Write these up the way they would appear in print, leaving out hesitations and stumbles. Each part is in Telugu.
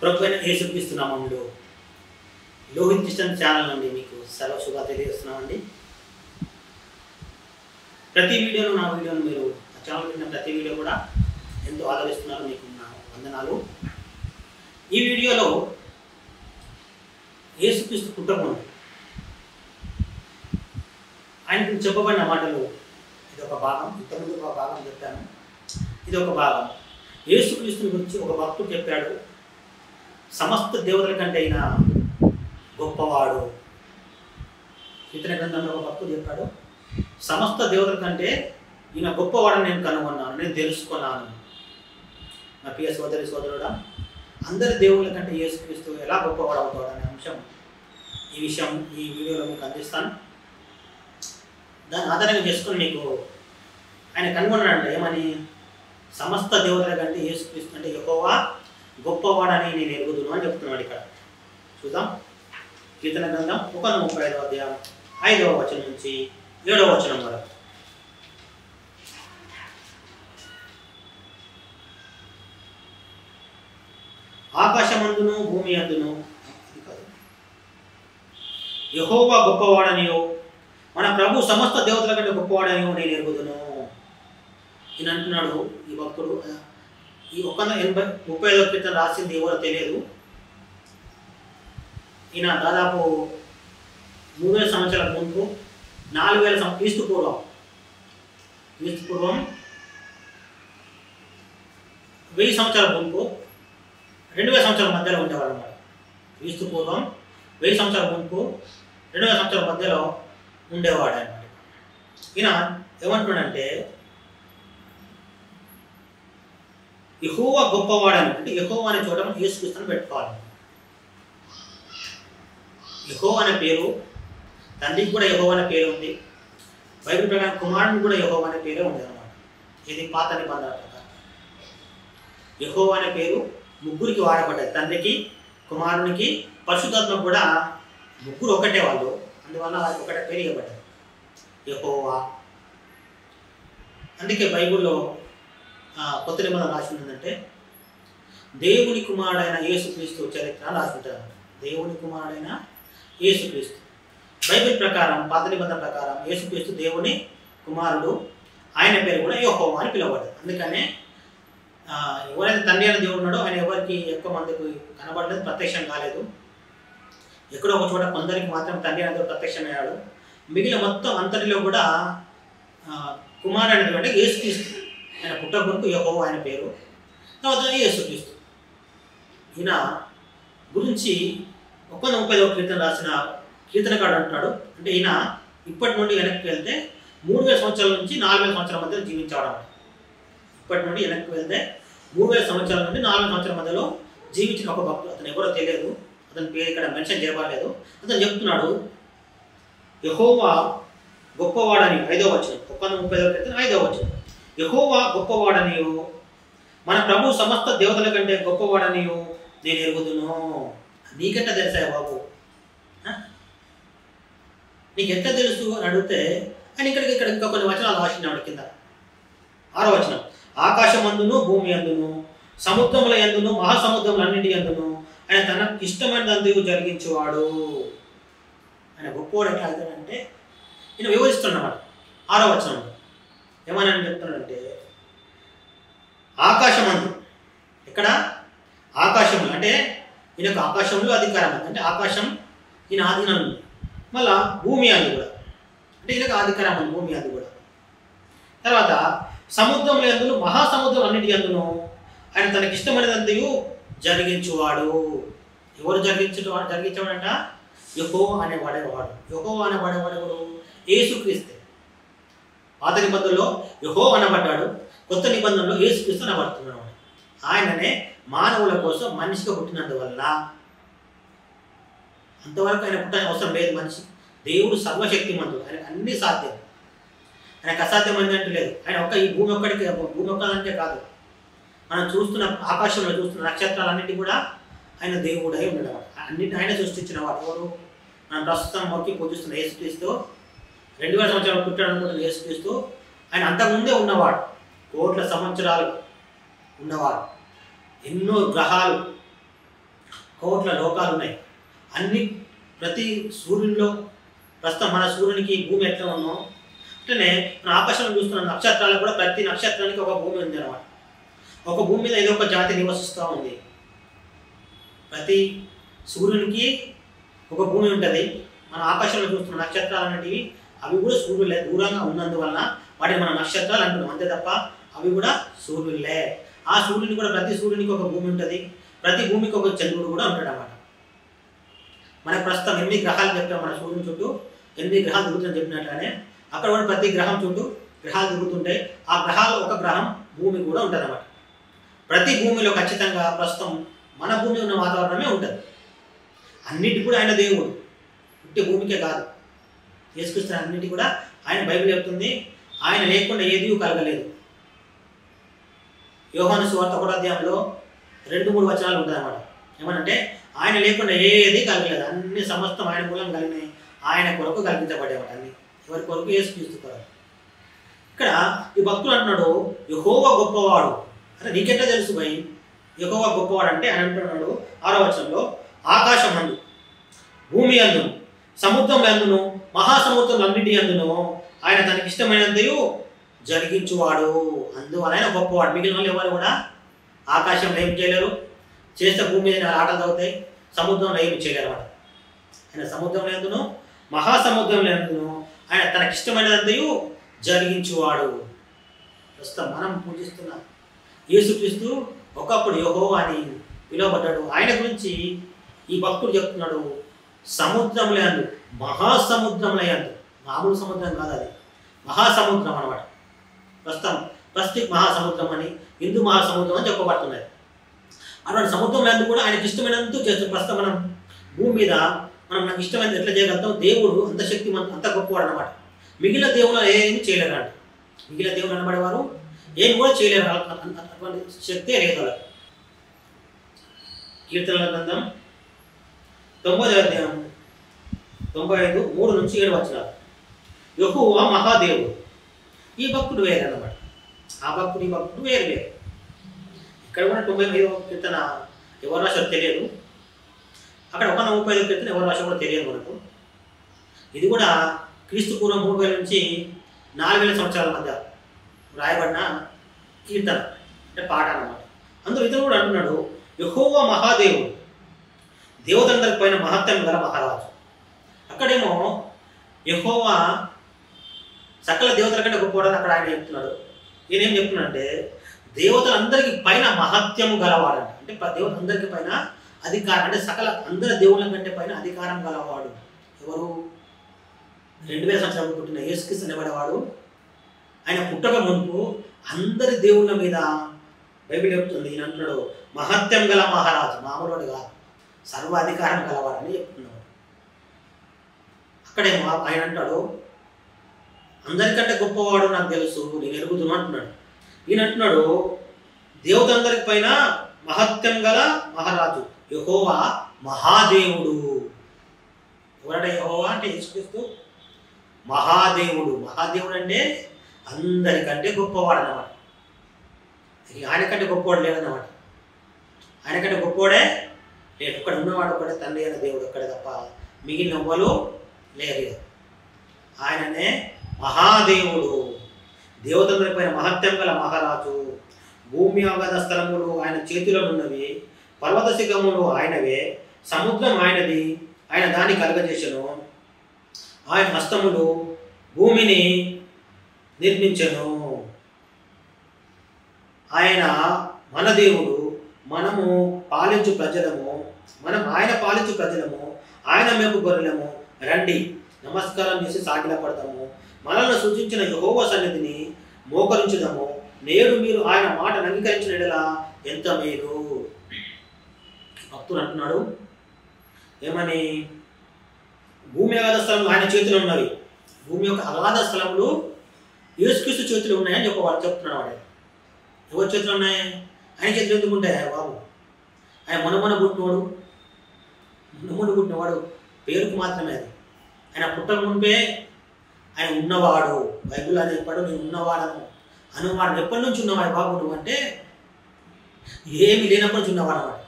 ప్రభువైన యేసుక్రీస్తు నామములో లోహిత్ క్రిస్టియన్ ఛానల్ నుండి మీకు సర్వ శుభాలు తెలియజేస్తున్నామండి. ప్రతి వీడియోలో నా వీడియోను మీరు ఛానల్ విన్న ప్రతి వీడియో కూడా ఎంతో ఆదరిస్తున్నారు, మీకు నా వందనాలు. ఈ వీడియోలో యేసుక్రీస్తు కుటుంబం ఆయనకు చెప్పబడిన మాటలు ఇది ఒక భాగం. ఇంతకుముందు ఒక భాగం చెప్పాను, ఇది ఒక భాగం. యేసుక్రీస్తుని గురించి ఒక భక్తుడు చెప్పాడు, సమస్త దేవతల కంటే అయినా గొప్పవాడు. కీర్తన గ్రంథంలో ఒక భక్తుడు చెప్పాడు, సమస్త దేవతల కంటే ఈయన గొప్పవాడని నేను కనుగొన్నాను, నేను తెలుసుకున్నాను. నా ప్రియ సోదరి సోదరుడా, అందరి దేవుళ్ళ కంటే యేసుక్రీస్తు ఎలా గొప్పవాడు అవుతాడు అనే అంశం ఈ వీడియోలో మీకు అందిస్తాను. దాన్ని ఆధారంగా చేసుకుని మీకు ఆయన కనుగొన్నాడంట ఏమని, సమస్త దేవతల కంటే యేసుక్రీస్తు అంటే యెహోవా గొప్పవాడని నేను ఎరుగుదును అని చెప్తున్నాడు. ఇక్కడ చూద్దాం. కీర్తన గ్రంథం 135వ అధ్యాయం 5వ వచనం నుంచి 7వ వచనం వరకు. ఆకాశమందును భూమి అందును యెహోవా గొప్పవాడనియో, మన ప్రభు సమస్త దేవతల కంటే గొప్పవాడనియో నేను ఎరుగుదును. ఈయన అంటున్నాడు ఈ భక్తుడు. ఈ 135వ కీర్తన రాసింది ఎవరో తెలియదు. ఈయన దాదాపు 3000 సంవత్సరాల ముందు, 4000 క్రీస్తు పూర్వం 1000 సంవత్సరాల ముందు 2000 సంవత్సరాల మధ్యలో ఉండేవాడు అన్నమాట. క్రీస్తు పూర్వం 1000 సంవత్సరాల ముందు 2000 సంవత్సరాల మధ్యలో ఉండేవాడు అన్నమాట. ఈయన ఏమంటున్నాడంటే యెహోవా గొప్పవాడని, అంటే యెహోవా అనే చోట యేసుక్రీస్తుని పెట్టుకోవాలి. యెహోవా అనే పేరు తండ్రికి కూడా యెహోవా అనే పేరు ఉంది. బైబిల్ ప్రకారం కుమారుడికి కూడా యెహోవా అనే పేరే ఉంది అన్నమాట. ఇది పాత నిబంధన ప్రకారం యెహోవా అనే పేరు ముగ్గురికి వాడబడ్డది. తండ్రికి, కుమారునికి, పరిశుద్ధాత్మకు కూడా ముగ్గురు ఒకటే వాళ్ళు. అందువల్ల వారికి ఒకటే పేరు ఇవ్వబడ్డది, యెహోవా. అందుకే బైబిల్లో కొత్త నిబంధన రాసి ఉందంటే దేవుని కుమారుడైన యేసుక్రీస్తు చరిత్ర రాసి ఉంటారు. దేవుని కుమారుడైన యేసుక్రీస్తు బైబిల్ ప్రకారం, పాత నిబంధన ప్రకారం యేసుక్రీస్తు దేవుని కుమారుడు. ఆయన పేరు కూడా యెహోవా అని పిలువబడ్డది. అందుకనే ఎవరైతే తండ్రి అయిన దేవుడు ఉన్నాడో ఆయన ఎవరికి ఎక్కువ మందికి కనబడలేదు, ప్రత్యక్షం కాలేదు. ఎక్కడో ఒక చోట కొందరికి మాత్రం తండ్రి అయిన దేవుడు ప్రత్యక్షమయ్యాడు. మిగిలిన మొత్తం అంతటిలో కూడా కుమారుడు అయిన అంటే యేసుక్రీస్తు. ఆయన పుట్టకొడుకు యెహోవా ఆయన పేరు, తర్వాత యేసుక్రీస్తు. ఈయన గురించి 135వ కీర్తన రాసిన కీర్తనకారుడు అంటున్నాడు, అంటే ఈయన ఇప్పటి నుండి వెనక్కి వెళ్తే 3000 సంవత్సరాల నుంచి 4000 సంవత్సరాల మధ్యలో జీవించాడు. ఇప్పటి నుండి వెనక్కి వెళ్తే 3000 సంవత్సరాల నుండి 4000 సంవత్సరాల మధ్యలో జీవించిన ఒక భక్తుడు. అతను ఎవరో తెలియదు, అతని పేరు ఇక్కడ మెన్షన్ చేయబడలేదు. అతను చెప్తున్నాడు యెహోవా గొప్పవాడని. 5వ వచనం, 135వ కీర్తన 5వ వచనం. యెహోవా గొప్పవాడనియో, మన ప్రభు సమస్త దేవతల కంటే గొప్పవాడనియో నేను ఎరుగుదును. నీకెట్లా తెలుసా బాబు, నీకెట్లా తెలుసు అని అడిగితే ఆయన ఇక్కడ ఇంకా కొన్ని వచనాలు రాసినాడు. కింద 6వ వచనం, ఆకాశమందును భూమి అందును సముద్రముల యందును మహాసముద్రములన్నింటి యందును ఆయన తనకు ఇష్టమైనదందుకు జరిగించేవాడు. ఆయన గొప్పవాడు ఎట్లా అవుతాడంటే ఈయన వివరిస్తున్నాడు 6వ వచనంలో. ఏమని చెప్తున్నాడంటే ఆకాశమందు, ఇక్కడ ఆకాశంలో అంటే ఈయనకు ఆకాశంలో అధికారం ఉంది, అంటే ఆకాశం ఈయన ఆధీనం ఉంది. మళ్ళా భూమి అందు కూడా, అంటే ఈయనకు అధికారం ఉంది భూమి అందు కూడా. తర్వాత సముద్రముల యందును మహాసముద్రం అన్నిటి యందును ఆయన తనకి ఇష్టమైనదంతయు జరిగించువాడు. ఎవరు జరిగించేవాడంట? యెహోవా అనే వాడేవాడు. యెహోవా అనే వాడేవాడు యేసుక్రీస్తే. పాత నిబంధనలో యెహోవా అనబడ్డాడు, కొత్త నిబంధనలో యేసుక్రీస్తు అనబడుతున్నాడు. ఆయననే మానవుల కోసం మనిషిగా పుట్టినందువల్ల, అంతవరకు ఆయన పుట్టని అవసరం లేదు మనిషి. దేవుడు సర్వశక్తిమంతుడు, ఆయనకు అన్ని సాధ్యం, ఆయనకు అసాధ్యమైంది అంటూ లేదు. ఆయన ఈ భూమి ఒక్కదంటే కాదు, మనం చూస్తున్న ఆకాశంలో చూస్తున్న నక్షత్రాలన్నింటి కూడా ఆయన దేవుడై ఉండడం. అన్నింటినీ ఆయన సృష్టించిన వాడు. ఎవరు? మనం ప్రస్తుతం మొక్కి పూజిస్తున్న యేసుక్రీస్తు, 2000 సంవత్సరాలు పుట్టాడు అనుకుంటున్న యేసుక్రీస్తు ఆయన అంతకుముందే ఉన్నవాడు. కోట్ల సంవత్సరాలు ఉన్నవాడు. ఎన్నో గ్రహాలు కోట్ల లోకాలు ఉన్నాయి. అన్ని ప్రతి సూర్యునిలో ప్రస్తుతం మన సూర్యునికి భూమి ఎట్లా ఉన్నాం అట్లనే మన ఆకాశంలో చూస్తున్న నక్షత్రాలకు కూడా ప్రతి నక్షత్రానికి ఒక భూమి ఉంది అన్నమాట. ఒక భూమి మీద ఏదో ఒక జాతి నివసిస్తూ ఉంది. ప్రతి సూర్యునికి ఒక భూమి ఉంటుంది. మన ఆకాశంలో చూస్తున్న నక్షత్రాలు అనేటివి అవి కూడా సూర్యులే, దూరంగా ఉన్నందువలన వాటిని మన నక్షత్రాలు అంటున్నాం అంతే తప్ప అవి కూడా సూర్యులే. ఆ సూర్యుని కూడా ప్రతి సూర్యునికి ఒక భూమి ఉంటుంది. ప్రతి భూమికి ఒక చంద్రుడు కూడా ఉంటాడు అన్నమాట. మనకు ప్రస్తుతం 8 గ్రహాలు చెప్పాం. మన సూర్యుని చుట్టూ 8 గ్రహాలు తిరుగుతుందని చెప్పినట్లనే అక్కడ కూడా ప్రతి గ్రహం చుట్టూ గ్రహాలు తిరుగుతుంటాయి. ఆ గ్రహాలు ఒక గ్రహం భూమి కూడా ఉంటుంది అన్నమాట. ప్రతి భూమిలో ఖచ్చితంగా ప్రస్తుతం మన భూమి ఉన్న వాతావరణమే ఉంటుంది. అన్నిటి కూడా ఆయన దేవుడు, పుట్టి భూమికే కాదు. యేసుక్రీస్తు అన్నిటి కూడా ఆయన బైబిల్ చెప్తుంది ఆయన లేకుండా ఏదీ కలగలేదు. యోహాను సువార్త 1వ అధ్యాయంలో 2-3 వచనాలు ఉంటాయి అన్నమాట. ఏమనంటే ఆయన లేకుండా ఏది కలగలేదు, అన్ని సమస్తం ఆయన మూలం కలిగినాయి, ఆయన కొరకు కల్పించబడేవాడు. అన్ని ఎవరి కొరకు? యేసుక్రీస్తు కొరకు. ఇక్కడ ఈ భక్తుడు అంటున్నాడు యెహోవా గొప్పవాడు. అంటే నీకెట్లా తెలుసు భయ్ యెహోవా గొప్పవాడు అంటే? ఆయన అంటున్నాడు 6వ వచనంలో, ఆకాశం అందు, భూమి అందును, సముద్రం అందును, మహాసముద్రం అన్నిటి అందును ఆయన తనకి ఇష్టమైనంతయు జరిగించువాడు. అందువల్ల ఆయన గొప్పవాడు. మిగిలిన వాళ్ళు ఎవరు కూడా ఆకాశంలో ఏం చేయలేరు, చేస్తే భూమి మీద ఆటలు తగ్గుతాయి, సముద్రంలో ఏమి చేయలేరు అన్నమాట. ఆయన సముద్రం ఎందును, మహాసముద్రం ఎందును ఆయన తనకిష్టమైనంతయు జరిగించువాడు. ప్రస్తుతం మనం పూజిస్తున్న యేసుక్రీస్తు ఒకప్పుడు యెహోవా అని పిలువబడ్డాడు. ఆయన గురించి ఈ భక్తుడు చెప్తున్నాడు సముద్రములే అందు, మహాసముద్రములే అందు. మామూలు సముద్రం కాదు, అది మహాసముద్రం అన్నమాట. ప్రస్తుతం ప్లాస్టిక్ మహాసముద్రం అని, హిందూ మహాసముద్రం అని చెప్పబడుతున్నాయి. అటువంటి సముద్రం లేదు కూడా ఆయనకి ఇష్టమైనంత చేస్తాం. ప్రస్తుతం మనం భూమి మీద మనం నాకు ఇష్టమైనది ఎట్లా చేయగలుగుతాం? దేవుడు అంత శక్తిమంత, అంత గొప్పవాడు అన్నమాట. మిగిలిన దేవుడు ఏమి చేయలేరు అంట. మిగిలిన దేవుడు అనబడేవారు ఏమి కూడా చేయలేరు, అటువంటి శక్తే లేదు వాళ్ళకి. కీర్తనల గ్రంథం 9వ అధ్యాయం 95:3-7 వచనాలు. యెహోవా మహాదేవుడు. ఈ భక్తుడు వేరే అన్నమాట. ఆ భక్తుడు ఈ భక్తుడు వేరు వేరు. ఇక్కడ కూడా 95వ కీర్తన ఎవరు రాశారో తెలియదు. అక్కడ 135వ కీర్తన ఎవరు రాశారో కూడా తెలియదు మనకు. ఇది కూడా క్రీస్తు పూర్వం 3000 నుంచి 4000 సంవత్సరాల మధ్య రాయబడిన కీర్తన, అంటే పాట అన్నమాట. అందులో ఇతను కూడా అంటున్నాడు యెహోవా మహాదేవుడు, దేవతందరికి పైన మహత్యం గల మహారాజు. అక్కడేమో యెహోవా సకల దేవతల కంటే గొప్పవాడని అక్కడ ఆయన చెప్తున్నాడు. ఈయనేం చెప్తున్నాడంటే దేవతలందరికీ పైన మహత్యము గలవాడంట. అంటే దేవతలందరికీ పైన అధికారం, అంటే సకల అందరి దేవుళ్ళ కంటే పైన అధికారం గలవాడు. ఎవరు? 2000 సంవత్సరాలు పుట్టిన యేసుక్రీస్తు అనేవాడు. ఆయన పుట్టక మునుపు అందరి దేవుళ్ళ మీద బైబిల్ చెప్తుంది. ఈయన అంటున్నాడు మహత్యం గల మహారాజు, మామూలుడు కాదు, సర్వాధికారం గలవాడని చెప్తున్నాడు. అక్కడేమో ఆయన అంటాడు అందరికంటే గొప్పవాడు నాకు తెలుసు, నేను ఎరుగుతున్నా అంటున్నాడు. ఈయన అంటున్నాడు దేవతందరికి పైన మహత్యం గల మహారాజు యెహోవా మహాదేవుడు. ఎవరంటే యెహోవా అంటే యేసుక్రీస్తు మహాదేవుడు. మహాదేవుడు అంటే అందరికంటే గొప్పవాడు అన్నమాట. ఆయనకంటే గొప్పవాడు లేదన్నమాట. ఆయనకంటే గొప్పవాడే లేడు. ఇక్కడ ఉన్నవాడు ఒక్కడే, తండ్రి అయిన దేవుడు ఒక్కడే తప్ప మిగిలిన ఎవ్వరు లేరు. ఆయననే మహాదేవుడు, దేవతల పైన మహత్యం గల మహారాజు. భూమి ఆగాధ స్థలములు ఆయన చేతిలో ఉన్నవి, పర్వత శిఖములు ఆయనవే, సముద్రం ఆయనది, ఆయన దాన్ని కలుగజేసెను. ఆయన హస్తములు భూమిని నిర్మించెను. ఆయన మన దేవుడు, మనము పాలించు ప్రజలము, మనం ఆయన పాలించు ప్రజలము, ఆయన మేపు గొర్రెలము. రండి నమస్కారం చేసి సాగిలపడతాము, మనల్ని సూచించిన యెహోవా సన్నిధిని మోకరించుదాము. నేడు మీరు ఆయన మాటను అంగీకరించిన ఎడల ఎంత మేలు. భక్తుడు అంటున్నాడు ఏమని? భూమి అగాధ స్థలములు ఆయన చేతిలో ఉన్నవి. భూమి యొక్క అగాధ స్థలములు యేసుక్రీస్తు చేతిలో ఉన్నాయని చెప్తున్నాడు. వాడు ఎవరి చేతిలో ఉన్నాయి? ఆయన చేతిలో ఎందుకు ఉంటాయి బాబు? ఆయన మొనమొన పుట్టినవాడు పేరుకు మాత్రమే. అది ఆయన పుట్టక మునిపే ఆయన ఉన్నవాడు. బైబిల్ అని చెప్పాడు నేను ఉన్నవాడను అనువాడు. ఎప్పటి నుంచి ఉన్నవాడు బాబు నువ్వు అంటే? ఏమి లేనప్పటి నుంచి ఉన్నవాడు అన్నమాట.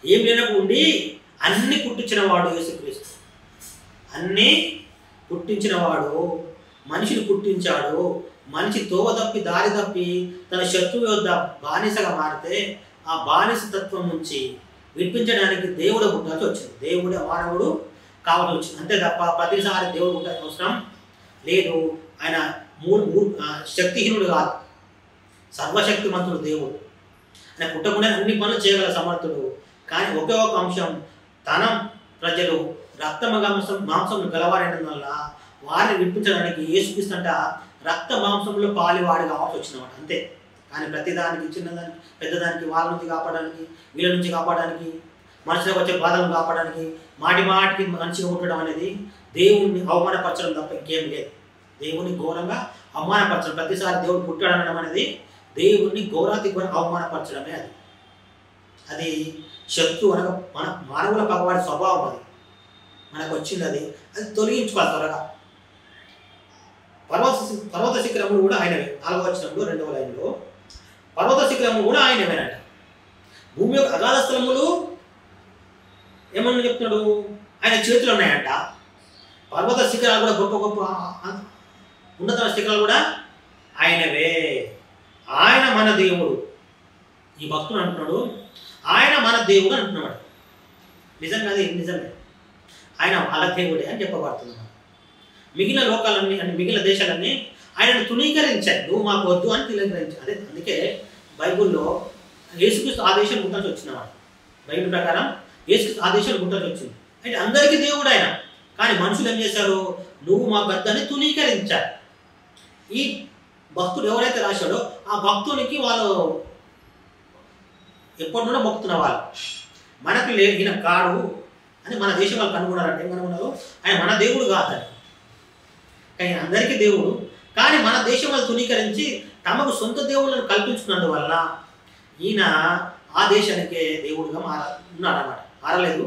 ఏం లేనప్పుడు ఉండి అన్ని పుట్టించిన వాడు యేసుక్రీస్తు. అన్నీ పుట్టించిన వాడు, మనిషిని పుట్టించాడు. మనిషి తోవ తప్పి దారి తప్పి తన శత్రువు యొద్ద బానిసగా మారితే ఆ బానిస తత్వం నుంచి విడిపించడానికి దేవుడు పుట్టాల్సి వచ్చింది. దేవుడే మానవుడు కావాల్సి వచ్చింది. అంతే తప్ప ప్రతిసారి దేవుడు పుట్టాల్సిన అవసరం లేదు. ఆయన శక్తిహీనుడు కాదు, సర్వశక్తిమంతుడు దేవుడు. ఆయన పుట్టకుండా అన్ని పనులు చేయగల సమర్థుడు. కానీ ఒకే ఒక అంశం, తన ప్రజలు మాంసం గలవారైన వల్ల వారిని విడిపించడానికి యేసుక్రీస్తు రక్త మాంసంలో పాలివాడు కావాల్సి వచ్చినవాడు అంతే. కానీ ప్రతిదానికి, చిన్నదానికి పెద్దదానికి, వాళ్ళ నుంచి కాపాడడానికి, వీళ్ళ నుంచి కాపాడడానికి, మనుషులకు వచ్చే బాధలను కాపాడడానికి, మాటికి మంచిగా ఉండడం అనేది దేవుణ్ణి అవమానపరచడం తప్ప ఇంకేం లేదు. దేవుని ఘోరంగా అవమానపరచడం, ప్రతిసారి దేవుడు పుట్టాడనడం అనేది దేవుణ్ణి ఘోరాతి ఘోరంగా అవమానపరచడమే. అది శత్రు అనగా మన మానవుల పగవాడి స్వభావం. అది మనకు వచ్చింది. అది తొలగించుకోవాలి త్వరగా. పర్వత శిఖరములు కూడా ఆయనవే. 4వ వచనంలో 2వ లైన్లో పర్వత శిఖరములు కూడా ఆయనవేనంట. భూమి యొక్క అగాధ స్థలములు ఏమన్నా చెప్తున్నాడు, ఆయన చేతులు ఉన్నాయంట. పర్వత శిఖరాలు కూడా గొప్ప గొప్ప ఉన్నత శిఖరాలు కూడా ఆయనవే. ఆయన మన దేవుడు. ఈ భక్తుడు అంటున్నాడు ఆయన మన దేవుడు అంటున్నాడు. నిజంగా అది నిజమే, ఆయన వాళ్ళ దేవుడే అని చెప్పబడుతున్నాడు. మిగిలిన లోకాలన్నీ అంటే మిగిలిన దేశాలన్నీ ఆయనను తునీకరించాయి. నువ్వు మాకు వద్దు అని తిరస్కరించాడు. అదే అందుకే బైబుల్లో యేసుక్రీస్తు ఆదేశం గుర్తాల్సి వచ్చినవాడు. బైబిల్ ప్రకారం యేసుక్రీస్తు ఆదేశం గుర్తాల్సి వచ్చింది. అంటే అందరికీ దేవుడు ఆయన. కానీ మనుషులు ఏం చేశారు, నువ్వు మా వద్దని తునీకరించారు. ఈ భక్తుడు ఎవరైతే రాశాడో ఆ భక్తునికి వాళ్ళు ఎప్పటి నుండో మొక్కుతున్న వాళ్ళు, మనకు ఈయన కాడు అని మన దేశం వాళ్ళు కనుగొన్నారంటే ఏమనుకున్నారు, ఆయన మన దేవుడు కాదని. కానీ అందరికీ దేవుడు. కానీ మన దేశం వాళ్ళు తునీకరించి తమకు సొంత దేవుళ్ళను కల్పించుకున్నందువల్ల ఈయన ఆ దేశానికే దేవుడుగా ఉన్నాడన్నమాట. మారలేదు,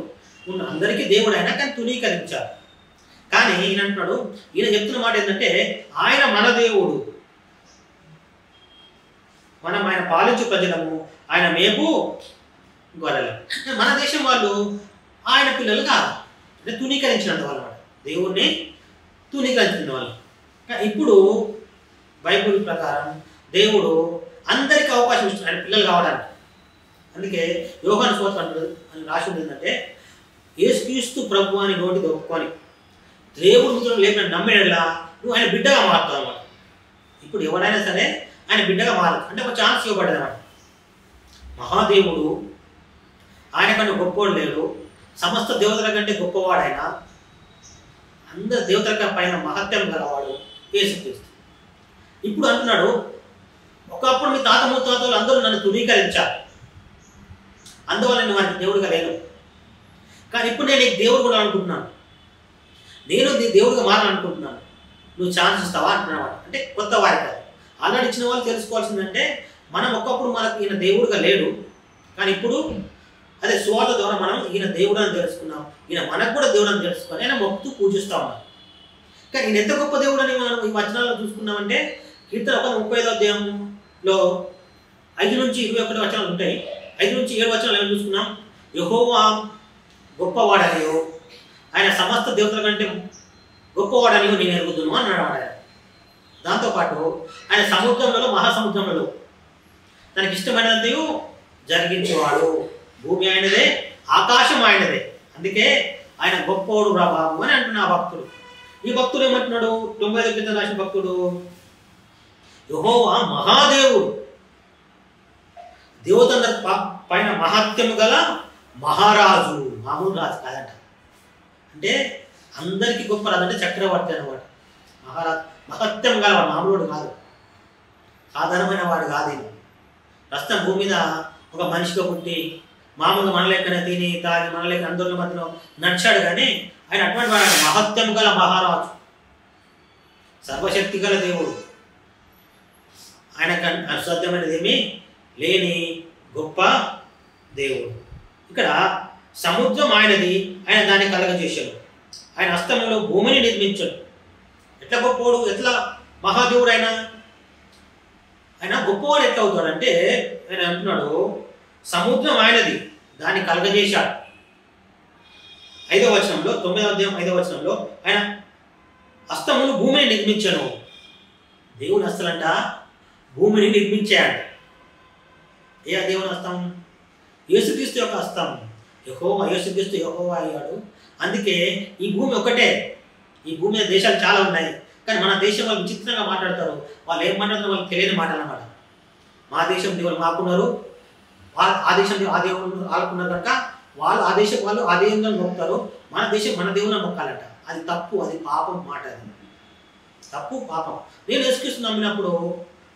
అందరికీ దేవుడు అయినా కానీ తునీకరించారు. కానీ ఈయన అంటున్నాడు, ఈయన చెప్తున్న మాట ఏంటంటే ఆయన మన దేవుడు, మనం ఆయన పాలించు ప్రజలము, ఆయన మేపు గొర్రెలు. మన దేశం వాళ్ళు ఆయన పిల్లలు కాదు, అంటే తునీకరించినంత వాళ్ళు అన్నమాట, దేవుణ్ణి తునీకరించిన వాళ్ళు. ఇప్పుడు బైబిల్ ప్రకారం దేవుడు అందరికీ అవకాశం ఇస్తున్నాడు ఆయన పిల్లలు కావడానికి. అందుకే యోహాను సువార్త అని రాసి ఉంది ఏంటంటే, యేసుక్రీస్తు ప్రభు అని నోటితో ఒప్పుకొని దేవుడు ముద్రను లేకుండా నమ్మేలా నువ్వు ఆయన బిడ్డగా మారుతావు అన్నమాట. ఇప్పుడు ఎవరైనా సరే ఆయన బిడ్డగా మారదు అంటే ఒక ఛాన్స్ ఇవ్వబడ్డది అన్నమాట. మహాదేవుడు, ఆయన కంటే గొప్పవాడు లేడు, సమస్త దేవతల కంటే గొప్పవాడైన, అందరు దేవతల పైన మహత్యం గలవాడు యేసుక్రీస్తు. ఇప్పుడు అంటున్నాడు, ఒకప్పుడు మీ తాత ముత్తాతలు అందరూ నన్ను తునీకరించారు, అందువల్ల నేను వారికి దేవుడిగా లేను. కానీ ఇప్పుడు నేను నీకు దేవుడు కూడా అనుకుంటున్నాను, నేను నీ దేవుడిగా మారాలనుకుంటున్నాను, నువ్వు ఛాన్స్ ఇస్తావా అంటున్నాడు. అంటే కొత్త వారి కాదు, ఆల్రెడీ ఇచ్చిన వాళ్ళు తెలుసుకోవాల్సిందంటే మనం ఒకప్పుడు మనకు ఈయన దేవుడిగా లేడు, కానీ ఇప్పుడు అదే సువార్త ద్వారా మనం ఈయన దేవుడు అని తెలుసుకున్నాం, ఈయన మనకు కూడా దేవుడు అని తెలుసుకొని ఆయన మొక్కుతూ పూజిస్తూ ఉన్నాం. కానీ ఈయన ఎంత గొప్ప దేవుడు అని మనం ఈ వచనాల్లో చూసుకున్నామంటే, కీర్తన 35వ అధ్యాయంలో 5 నుంచి 21 వచనాలు ఉంటాయి. 5 నుంచి 7 వచనాలు ఏమైనా చూసుకున్నాం, యెహోవా గొప్పవాడనియో, ఆయన సమస్త దేవతల కంటే గొప్పవాడనియో నేను ఎరుగుదును అన్నాడు ఆయన. దాంతోపాటు ఆయన సముద్రంలో మహాసముద్రంలో తనకి ఇష్టమైనది జరిగించేవాడు, భూమి ఆయనదే, ఆకాశం ఆయనదే, అందుకే ఆయన గొప్పవాడు రా బాబు అని అంటున్నా ఆ భక్తుడు. ఈ భక్తుడు ఏమంటున్నాడు, 95 కింద రాసిన భక్తుడు, యెహోవా మహాదేవుడు, దేవతల పైన మహత్యము గల మహారాజు, మామూలు రాజు కాదంట, అంటే అందరికీ గొప్ప రాజు, అంటే చక్రవర్తి అన్నమాట. మహారాజు మహత్యం గల వాడు, మామూలుడు కాదు, సాధారణమైన వాడు కాదు. ఇది ప్రస్తుతం భూమి మీద ఒక మనిషిగా పుట్టి మామూలుగా మన లెక్కనే తిని తాగి మన లెక్క అందరి మధ్యలో నడిచాడు. కానీ ఆయన అటువంటి వాడు, మహత్యం గల మహారాజు, సర్వశక్తి గల దేవుడు, ఆయనకు అసాధ్యమైనది ఏమీ లేని గొప్ప దేవుడు. ఇక్కడ సముద్రం ఆయనది, ఆయన దాన్ని కలగజేశాడు, ఆయన హస్తంలో భూమిని నిర్మించాడు. ఎట్లా గొప్పవాడు, ఎట్లా మహాదేవుడు ఆయన, ఆయన గొప్పవాడు ఎట్లా అవుతాడంటే ఆయన అంటున్నాడు, సముద్రం ఆయనది, దాన్ని కలగజేశాడు. 5వ వచనంలో 9వ అధ్యాయం 5వ వచనంలో ఆయన హస్తములు భూమిని నిర్మించను. దేవుని హస్తలంట భూమిని నిర్మించాడు. ఏ దేవుని హస్తం? యేసుక్రీస్తు యొక్క హస్తం. యెహోవా, యేసుక్రీస్తు యెహోవా అయ్యాడు. అందుకే ఈ భూమి ఒకటే. ఈ భూమి మీద దేశాలు చాలా ఉన్నాయి, కానీ మన దేశం వాళ్ళు విచిత్రంగా మాట్లాడతారు. వాళ్ళు ఏం మాట్లాడుతారో వాళ్ళకి తెలియని మాటలు అన్నమాట. మా దేశం దేవుడు మాకున్నారు, ఆ దేశం ఆ దేవుడు వాళ్ళకున్నారు కనుక వాళ్ళు ఆ దేశం వాళ్ళు ఆ దేవుళ్ళని మొక్కుతారు, మన దేశం మన దేవుళ్ళని మొక్కాలంట. అది తప్పు, అది పాపం మాట. అది తప్పు, పాపం. నేను యేసుక్రీస్తు నమ్మినప్పుడు,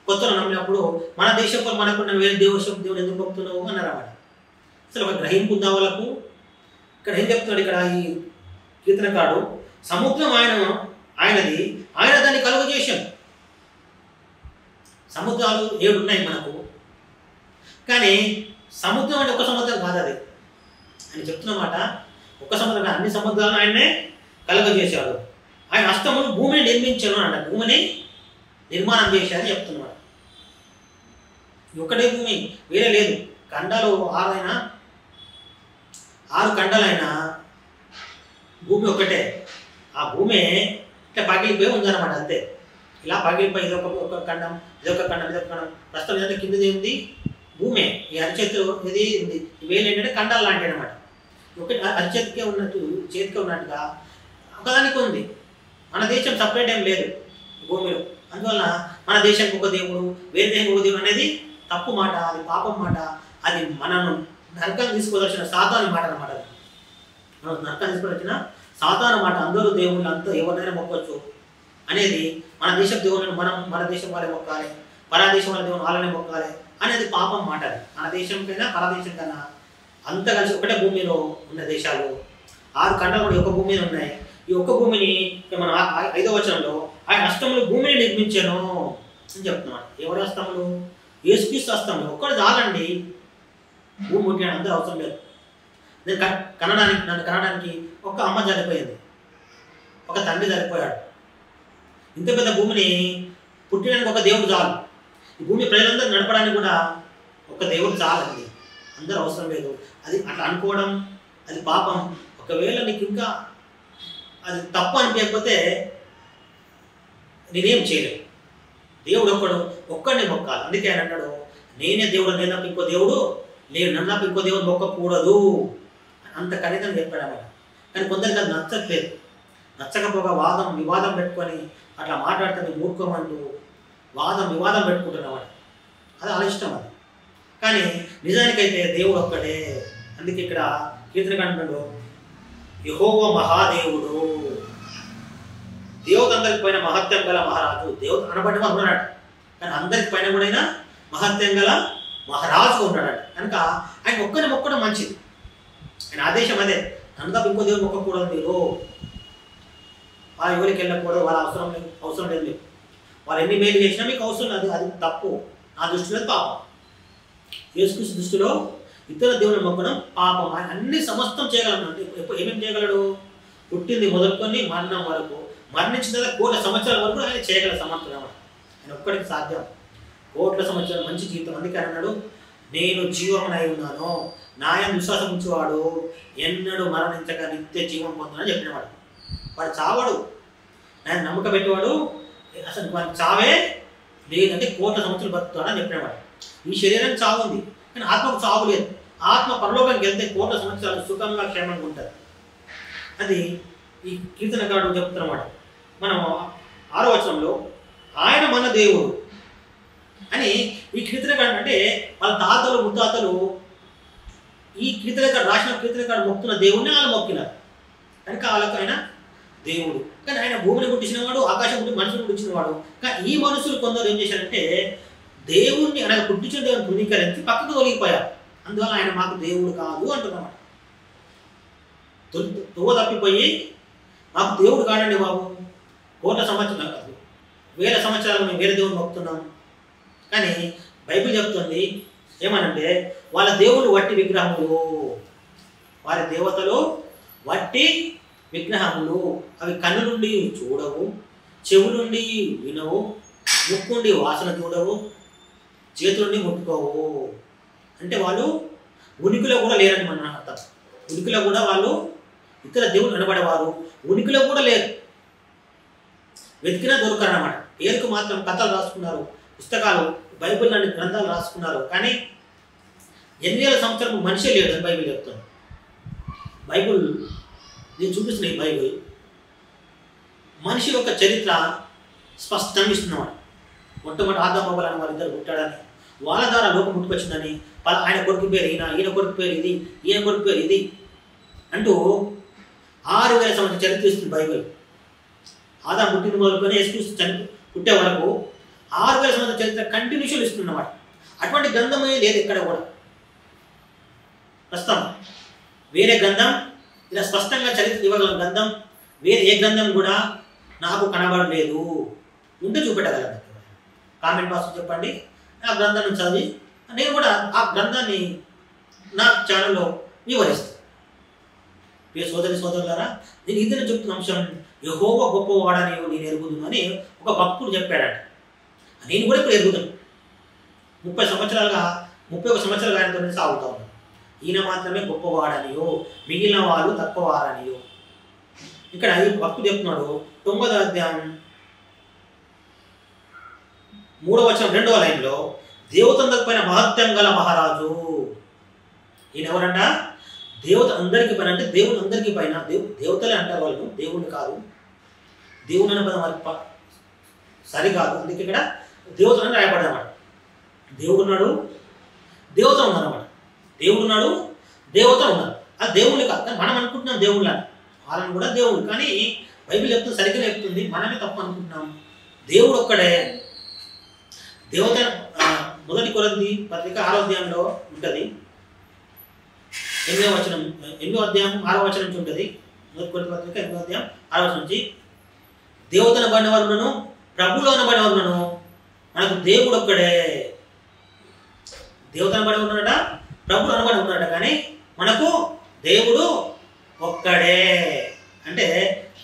కొత్తలో నమ్మినప్పుడు మన దేశం వాళ్ళు మనకున్న వేరే దేవుడు ఎందుకు మొక్కుతున్నావు అన్నారన్నమాట. అసలు ఒక గ్రహింపు ఉందా వాళ్ళకు? ఇక్కడ ఏం చెప్తున్నాడు? ఇక్కడ ఈ కీర్తనకాడు సముద్రం ఆయనది, ఆయన దాన్ని కలుగజేశాడు. సముద్రాలు 7 ఉన్నాయి మనకు, కానీ సముద్రం అంటే ఒక సముద్రం కాదు అది. ఆయన చెప్తున్నమాట ఒక సముద్రం కాదు, అన్ని సముద్రాలను ఆయనే కలుగజేశాడు. ఆయన హస్తములు భూమిని నిర్మించాను అంట. భూమిని నిర్మాణం చేశారని చెప్తున్నాడు. ఒకటే భూమి, వేరే లేదు. ఖండాలు 6 ఖండాలైనా భూమి ఒకటే. ఆ భూమి ఇట్లా పగిలిపోయి ఉందన్నమాట. అంతే, ఇలా పగిలిపోయి ఇదొక ఖండం, ఇదొక ఖండం, ఇదొక ఖండం. ప్రస్తుతం ఏదంటే కిందది ఉంది భూమే. ఈ అరిచేతిలో ఇది ఉంది. వేలు ఏంటంటే ఖండాలు లాంటివి అనమాట. ఒకటి అరిచేతికే ఉన్నట్టు, చేతికే ఉన్నట్టుగా ఒకదానికి ఉంది. మన దేశం సపరేట్ ఏం లేదు భూమిలో. అందువల్ల మన దేశానికి ఒక దేవుడు, వేరే దేశానికి ఒక దేవుడు అనేది తప్పు మాట, అది పాపం మాట. అది మనను నరకాన్ని తీసుకోవాల్సిన సాతాను మాట అన్నమాట. మనం నరకాన్ని తీసుకోవాల్సిన సాతాను మాట. అందరూ దేవుళ్ళు, అంతా ఎవరినైనా మొక్కవచ్చు అనేది. మన దేశం దేవుళ్ళని మన దేశం వాళ్ళే మొక్కాలి, పరాదేశం వాళ్ళ దేవుని వాళ్ళనే మొక్కాలి అనేది పాపం మాట. అది మన దేశం కైనా పరదేశం కన్నా అంతా కలిసి ఒకటే భూమిలో ఉన్న దేశాలు. 6 ఖండాలు కూడా ఒక భూమి మీద ఉన్నాయి. ఈ ఒక్క భూమిని మన 5వ వచనంలో ఆయన హస్తములు భూమిని నిర్మించాను అని చెప్తున్నాడు. ఎవరి హస్తములు? యేసుక్రీస్తు హస్తములు. ఒక్కడు చాలండి, భూమి ముట్టిన అందరూ అవసరం లేదు. నన్ను కనడానికి ఒక అమ్మ చనిపోయింది, ఒక తండ్రి చనిపోయాడు. ఇంత పెద్ద భూమిని పుట్టడానికి ఒక దేవుడు చాలు. ఈ భూమి ప్రజలందరూ నడపడానికి కూడా ఒక దేవుడు చాలండి, అందరూ అవసరం లేదు. అది అట్లా అనుకోవడం అది పాపం. ఒకవేళ నీకు ఇంకా అది తప్పు అనిపించకపోతే నేనేం చేయలేను. దేవుడు ఒక్కడిని మొక్కాలి. అందుకే ఆయన అన్నాడు, నేనే దేవుడు, నేను నాకు ఇంకో దేవుడు లేడు, నన్ను నాకు ఇంకో దేవుడు మొక్కకూడదు. అంత ఖరీదని చెప్పాడు అన్నమాట. కానీ కొందరికి అది నచ్చట్లేదు. నచ్చకపోగా వివాదం పెట్టుకొని అట్లా మాట్లాడితే మూర్ఖమంటూ వివాదం పెట్టుకుంటున్నవాడు. అది వాళ్ళ ఇష్టం అది. కానీ నిజానికైతే దేవుడు ఒక్కడే. అందుకే ఇక్కడ కీర్తనకారుడు యెహోవా మహాదేవుడు, దేవత అందరికి పైన మహత్యం గల మహారాజు. దేవత అనబడి ఉన్నాడు, కానీ అందరికి పైన కూడా మహత్యం గల మహారాజు ఉన్నాడు. కనుక ఆయన ఒక్కరిని మొక్కడం మంచిది. ఆయన ఆదేశం అదే, నన్ను ఇంకో దేవుడు మొక్కకూడదు, మీరు వాళ్ళ ఎవరికి వెళ్ళకూడదు, వాళ్ళ అవసరం లేదు మీకు. వాళ్ళు ఎన్ని మేలు చేసినా మీకు అవసరం లేదు, అది తప్పు. నా దృష్టిలో పాపం. యేసుక్రీస్తు దృష్టిలో ఇతర దేవుని మొక్కడం పాపం. ఆయన అన్ని సమస్తం చేయగలడు. అంటే ఏమేమి చేయగలడు? పుట్టింది మొదలుకొని మరణం వరకు, మరణించిన తర్వాత 1,000,000 సంవత్సరాల వరకు ఆయన చేయగల సమర్థుడు. ఆయన ఒక్కడికి సాధ్యం. 1,000,000 సంవత్సరాలు మంచి జీవితం. అందుకే అన్నాడు, నేను జీవమునై ఉన్నాను, నాయన విశ్వాసం ఉంచేవాడు ఎన్నడూ మరణించక నిత్య జీవం పొందునని చెప్పినవాడు. వాడు చావడు. ఆయన నమ్మకం పెట్టేవాడు అసలు వాడికి చావే లేదంటే 1,000,000 సంవత్సరాలు బతుకుతాడని చెప్పినవాడు. ఈ శరీరం చావు ఉంది, కానీ ఆత్మకు చావు లేదు. ఆత్మ పరలోకానికి వెళ్తే 1,000,000 సంవత్సరాలు సుఖంగా క్షేమంగా ఉంటుంది. అది ఈ కీర్తనకారుడు చెప్తున్నమాట. మనం 6వ వచనంలో ఆయన మన దేవుడు అని ఈ కీర్తనకారుడు అంటే వాళ్ళ తాతలు ముత్తాతలు ఈ కీర్తనకారుడు రాసిన కీర్తనకారుడు మొక్కుతున్న దేవుడిని వాళ్ళు మొక్కినారు. కనుక వాళ్ళకు ఆయన దేవుడు. కానీ ఆయన భూమిని పుట్టించిన వాడు, ఆకాశం పుట్టి మనుషులు పుట్టించిన వాడు. కానీ ఈ మనుషులు కొందరు ఏం చేశారంటే దేవుణ్ణి ఆయన పుట్టించిన దేవుని ధృవీకరించి పక్కకు తొలగిపోయారు. అందువల్ల ఆయన మాకు దేవుడు కాదు అంటున్నమాట. తోవ తప్పిపోయి మాకు దేవుడు కాడండి బాబు, 1,000,000 సంవత్సరాలు కాదు, 1,000 సంవత్సరాలు మేము వేరే దేవుడు మొక్కుతున్నాం. కానీ బైబిల్ చెప్తుంది ఏమనంటే వాళ్ళ దేవుడు వట్టి విగ్రహములు, వారి దేవతలు వట్టి విగ్రహములు. అవి కన్ను నుండి చూడవు, చెవు నుండి వినవు, ముక్కు నుండి వాసన చూడవు, చేతుల నుండి ముట్టుకోవు. అంటే వాళ్ళు ఉనికిలో కూడా లేరని మన అర్థం. ఉనికిలో కూడా వాళ్ళు ఇతర దేవుడు అనబడేవారు ఉనికిలో కూడా లేరు, వెతికినా దొరకరు అన్నమాట. పేరుకు మాత్రం కథలు రాసుకున్నారు, పుస్తకాలు బైబిల్ లాంటి గ్రంథాలు రాసుకున్నారు, కానీ 8,000 సంవత్సరాలు మనిషే లేడు అని బైబిల్ చెప్తాను. బైబిల్ నేను చూపిస్తున్న ఈ బైబిల్ మనిషి యొక్క చరిత్ర స్పష్టంగా ఇస్తున్నాడు. మొట్టమొదటి ఆదాము అవ్వలు అని వాళ్ళిద్దరు పుట్టాడని, వాళ్ళ ద్వారా లోకం పుట్టుకొచ్చిందని, ఆయన కొడుకు పేరు ఈయన కొడుకు పేరు ఇది, ఈయన కొడుకు పేరు ఇది అంటూ 6,000 సంవత్సరాల చరిత్ర ఇస్తుంది బైబిల్. ఆదాము పుట్టిన మొదలుకొని యేసుక్రీస్తు పుట్టే వరకు 6,000 సంవత్సరాల చరిత్ర కంటిన్యూషన్ ఇస్తుందన్నమాట. అటువంటి గ్రంథమే లేదు ఎక్కడ కూడా. ప్రస్తుతం వేరే గ్రంథం ఇలా స్పష్టంగా చరిత్ర ఇవ్వగల గ్రంథం వేరే ఏ గ్రంథం కూడా నాకు కనబడలేదు. ఉంటే చూపెట్టగలను. కామెంట్ బాక్స్ చెప్పండి, ఆ గ్రంథాన్ని చదివి నేను కూడా ఆ గ్రంథాన్ని నా ఛానల్లో వివరిస్తాను. సోదరి సోదరులారా, నేను ఇద్దరు చెప్తున్న అంశం యెహోవా గొప్పవాడని నేను ఎరుగుదును అని ఒక భక్తుడు చెప్పాడట. నేను కూడా ఇప్పుడు ఎరుగుతాను. 31 సంవత్సరాలుగా ఆయనతో సాగుతా ఉన్నాను. ఈయన మాత్రమే గొప్పవాడనియో మిగిలిన వాళ్ళు తక్కువవారనియో. ఇక్కడ ఈ భక్తుడు చెప్తున్నాడు 9వ అధ్యాయం 3వ వచనం 2వ లైన్లో, దేవతందరి పైన మహత్యం గల మహారాజు. ఈయన ఎవరంట? దేవత అందరికీ పైన, అంటే దేవుడు అందరికీ పైన. దేవతలే అంటారు వాళ్ళు, దేవుడిని కాదు. దేవుడు అనే పదం వారికి సరికాదు, అందుకే ఇక్కడ దేవతలని రాయబడ్డమాట. దేవుడు ఉన్నాడు, దేవత ఉందన్నమాట. దేవుడు ఉన్నాడు, దేవత ఉన్నారు. అది దేవుళ్ళు కాదు, కానీ మనం అనుకుంటున్నాం దేవుళ్ళ, వాళ్ళని కూడా దేవుడు. కానీ బైబిల్ చెప్తుంది, సరిగ్గా చెప్తుంది, మనమే తప్పు అనుకుంటున్నాం. దేవుడు ఒక్కడే. దేవత 1 కొరింథీ పత్రిక 6వ అధ్యాయంలో ఉంటుంది. 8వ అధ్యాయం 6వ వచనం నుంచి ఉంటుంది. 1 కొరింథీ పత్రిక 8వ అధ్యాయం 6వ వచనం నుంచి, దేవతను అనబడిన వారులను ప్రభువులో అనబడిన వారులను మనకు దేవుడు ఒక్కడే. దేవత అనబడి ఉన్నాడట, ప్రభువు అనబడి ఉన్నాడట, కానీ మనకు దేవుడు ఒక్కడే. అంటే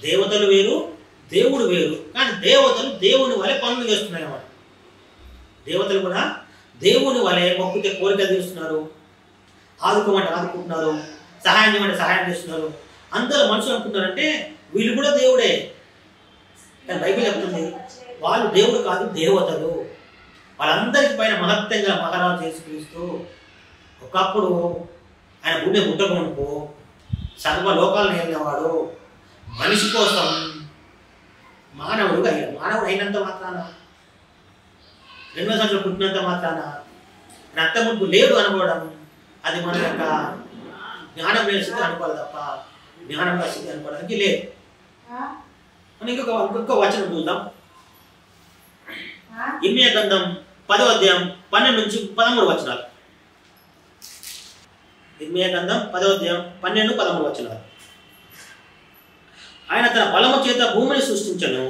దేవతలు వేరు, దేవుడు వేరు. కానీ దేవతలు దేవుని వలె పనులు చేస్తున్నాయి అన్నమాట. దేవతలు కూడా దేవుని వలె మొక్కుతే కోరిక తీరుస్తున్నారు, ఆదుకోమంటే ఆదుకుంటున్నారు, సహాయం చేయమంటే సహాయం చేస్తున్నారు. అందరూ మనుషులు అనుకుంటున్నారంటే వీళ్ళు కూడా దేవుడే. కానీ బైబిల్ చెప్తుంది వాళ్ళు దేవుడు కాదు, దేవతలు. వాళ్ళందరికీ పైన మహత్యంగా మహారాజు యేసుక్రీస్తు. ఒకప్పుడు ఆయన భూమి పుట్టకమునుపు సర్వ లోకాలను ఏలినవాడు, మనిషి కోసం మానవుడుగా అయ్యాడు. మానవుడు అయినంత మాత్రాన, 2వ సంవత్సరం పుట్టినంత మాత్రాన రక్త మునుపు లేడు అనుకోవడం అది మన యొక్క జ్ఞానం లేని స్థితి అనుకోవాలి తప్ప జ్ఞానం లేని స్థితి అనుకోవడానికి లేదు. మనం ఇంకొక వచనం చూద్దాం. ఇర్మీయా గ్రంథం 10వ అధ్యాయం 12 నుంచి 13 వచనాలు. ఇర్మీయా గ్రంథం 10వ అధ్యాయం 12, 13 వచనాలు. ఆయన తన బలము చేత భూమిని సృష్టించను,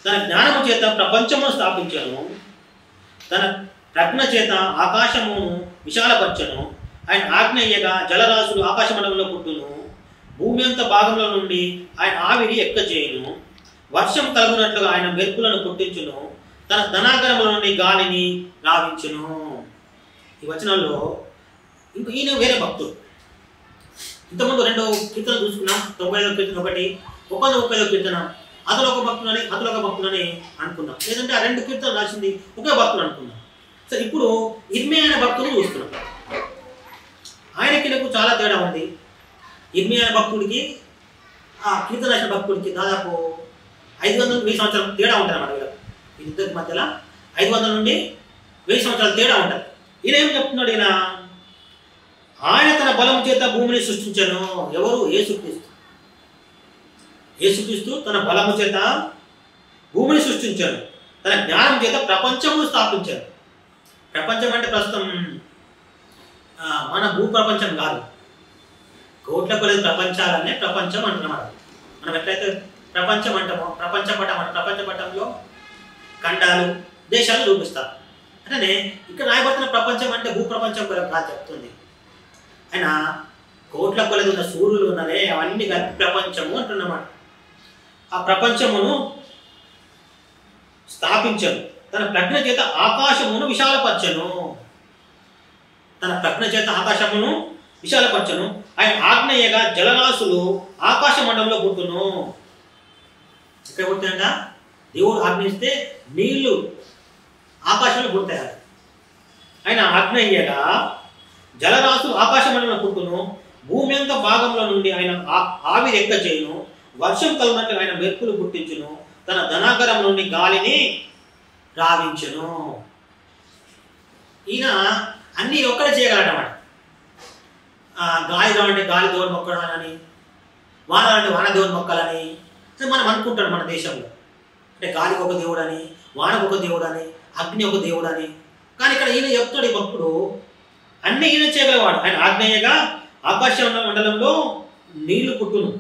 తన జ్ఞానము చేత ప్రపంచమును స్థాపించను, తన ప్రజ్ఞ చేత ఆకాశమును విశాలపరచను. ఆయన ఆజ్ఞయ్యగా జలరాశులు ఆకాశమండలంలో పుట్టును, భూమి అంత భాగంలో నుండి ఆయన ఆవిరి ఎక్కజేయును, వర్షం కలుగునట్లుగా ఆయన మెరుపులను పుట్టించును, తన ధనాగరముల నుండి గాలిని రావించును. ఈ వచనాల్లో ఇంకో ఈయన వేరే భక్తుడు. ఇంతకుముందు 2 కీర్తనలు చూసుకున్నాం. 95వ కీర్తన ఒకటి, 135వ కీర్తన. అతను ఒక భక్తులని అనుకున్నాం. లేదంటే ఆ 2 కీర్తనలు రాసింది ఒకే భక్తులు అనుకున్నాం. సరే, ఇప్పుడు ఇర్మీయా అనే భక్తుని చూస్తున్నాం. ఆయనకి నాకు చాలా తేడా ఉంది. ఇర్మీయా అనే భక్తుడికి ఆ కీర్తన రాసిన భక్తుడికి దాదాపు 500-1000 సంవత్సరాలు తేడా ఉంటుంది అన్నమాట. వీళ్ళిద్దరి మధ్యలో 500 నుండి 1000 సంవత్సరాలు తేడా ఉంటుంది. ఈయన ఏం చెప్తున్నాడు? ఆయన తన బలం చేత భూమిని సృష్టించను. ఎవరు? యేసుక్రీస్తు. యేసుక్రీస్తు తన బలము చేత భూమిని సృష్టించాడు, తన జ్ఞానం చేత ప్రపంచమును స్థాపించాడు. ప్రపంచం అంటే ప్రస్తుతం మన భూ ప్రపంచం కాదు, కోట్ల కొలది ప్రపంచాలనే ప్రపంచం అంటున్నమాట. మనం ఎట్లయితే ప్రపంచం అంటామో, ప్రపంచ పటంలో ఖండాలు, దేశాలు చూపిస్తాం. అంటే ఇక్కడ రాయబడుతున్న ప్రపంచం అంటే భూ ప్రపంచం కాదు చెప్తుంది. ఆయన కోట్ల కొలది ఉన్న సూర్యులు ఉన్నదే అవన్నీ కలిపి ప్రపంచము అంటున్నమాట. ఆ ప్రపంచమును స్థాపించను, తన ప్రజ్ఞ చేత ఆకాశమును విశాలపరచను. తన ప్రజ్ఞ చేత ఆకాశమును విశాలపరచను. ఆయన ఆజ్ఞయగా జలరాశులు ఆకాశ మండలంలో పుట్టును. ఎక్కడ పుట్టాయంట? దేవుడు ఆజ్ఞిస్తే నీళ్లు ఆకాశంలో పుడతాయి. ఆయన ఆజ్ఞయగా జలరాశులు ఆకాశ మండలంలో పుట్టును. భూమి అంత భాగంలో నుండి ఆయన ఆవిరి ఎక్క చేయును. వర్షం కలుగునట్లు ఆయన మెరుపులు పుట్టించును. తన ధనాగరం నుండి గాలిని రావించును. ఈయన అన్నీ ఒక్కడే చేయగలడన్నమాట. గాలి రావంటే గాలి దేవుని మొక్కడాలని, వాన అంటే వాన దేవుని మొక్కలని మనం అనుకుంటాం మన దేశంలో. అంటే గాలికి ఒక దేవుడు అని, వానకు ఒక దేవుడు అని, అగ్ని ఒక దేవుడు అని. కానీ ఇక్కడ ఈయన చెప్తాడు, ఈ భక్తుడు అన్నీ ఈయన చేయగలవాడు. ఆయన ఆజ్ఞేయగా ఆకాశ మండలంలో నీళ్లు పుట్టును,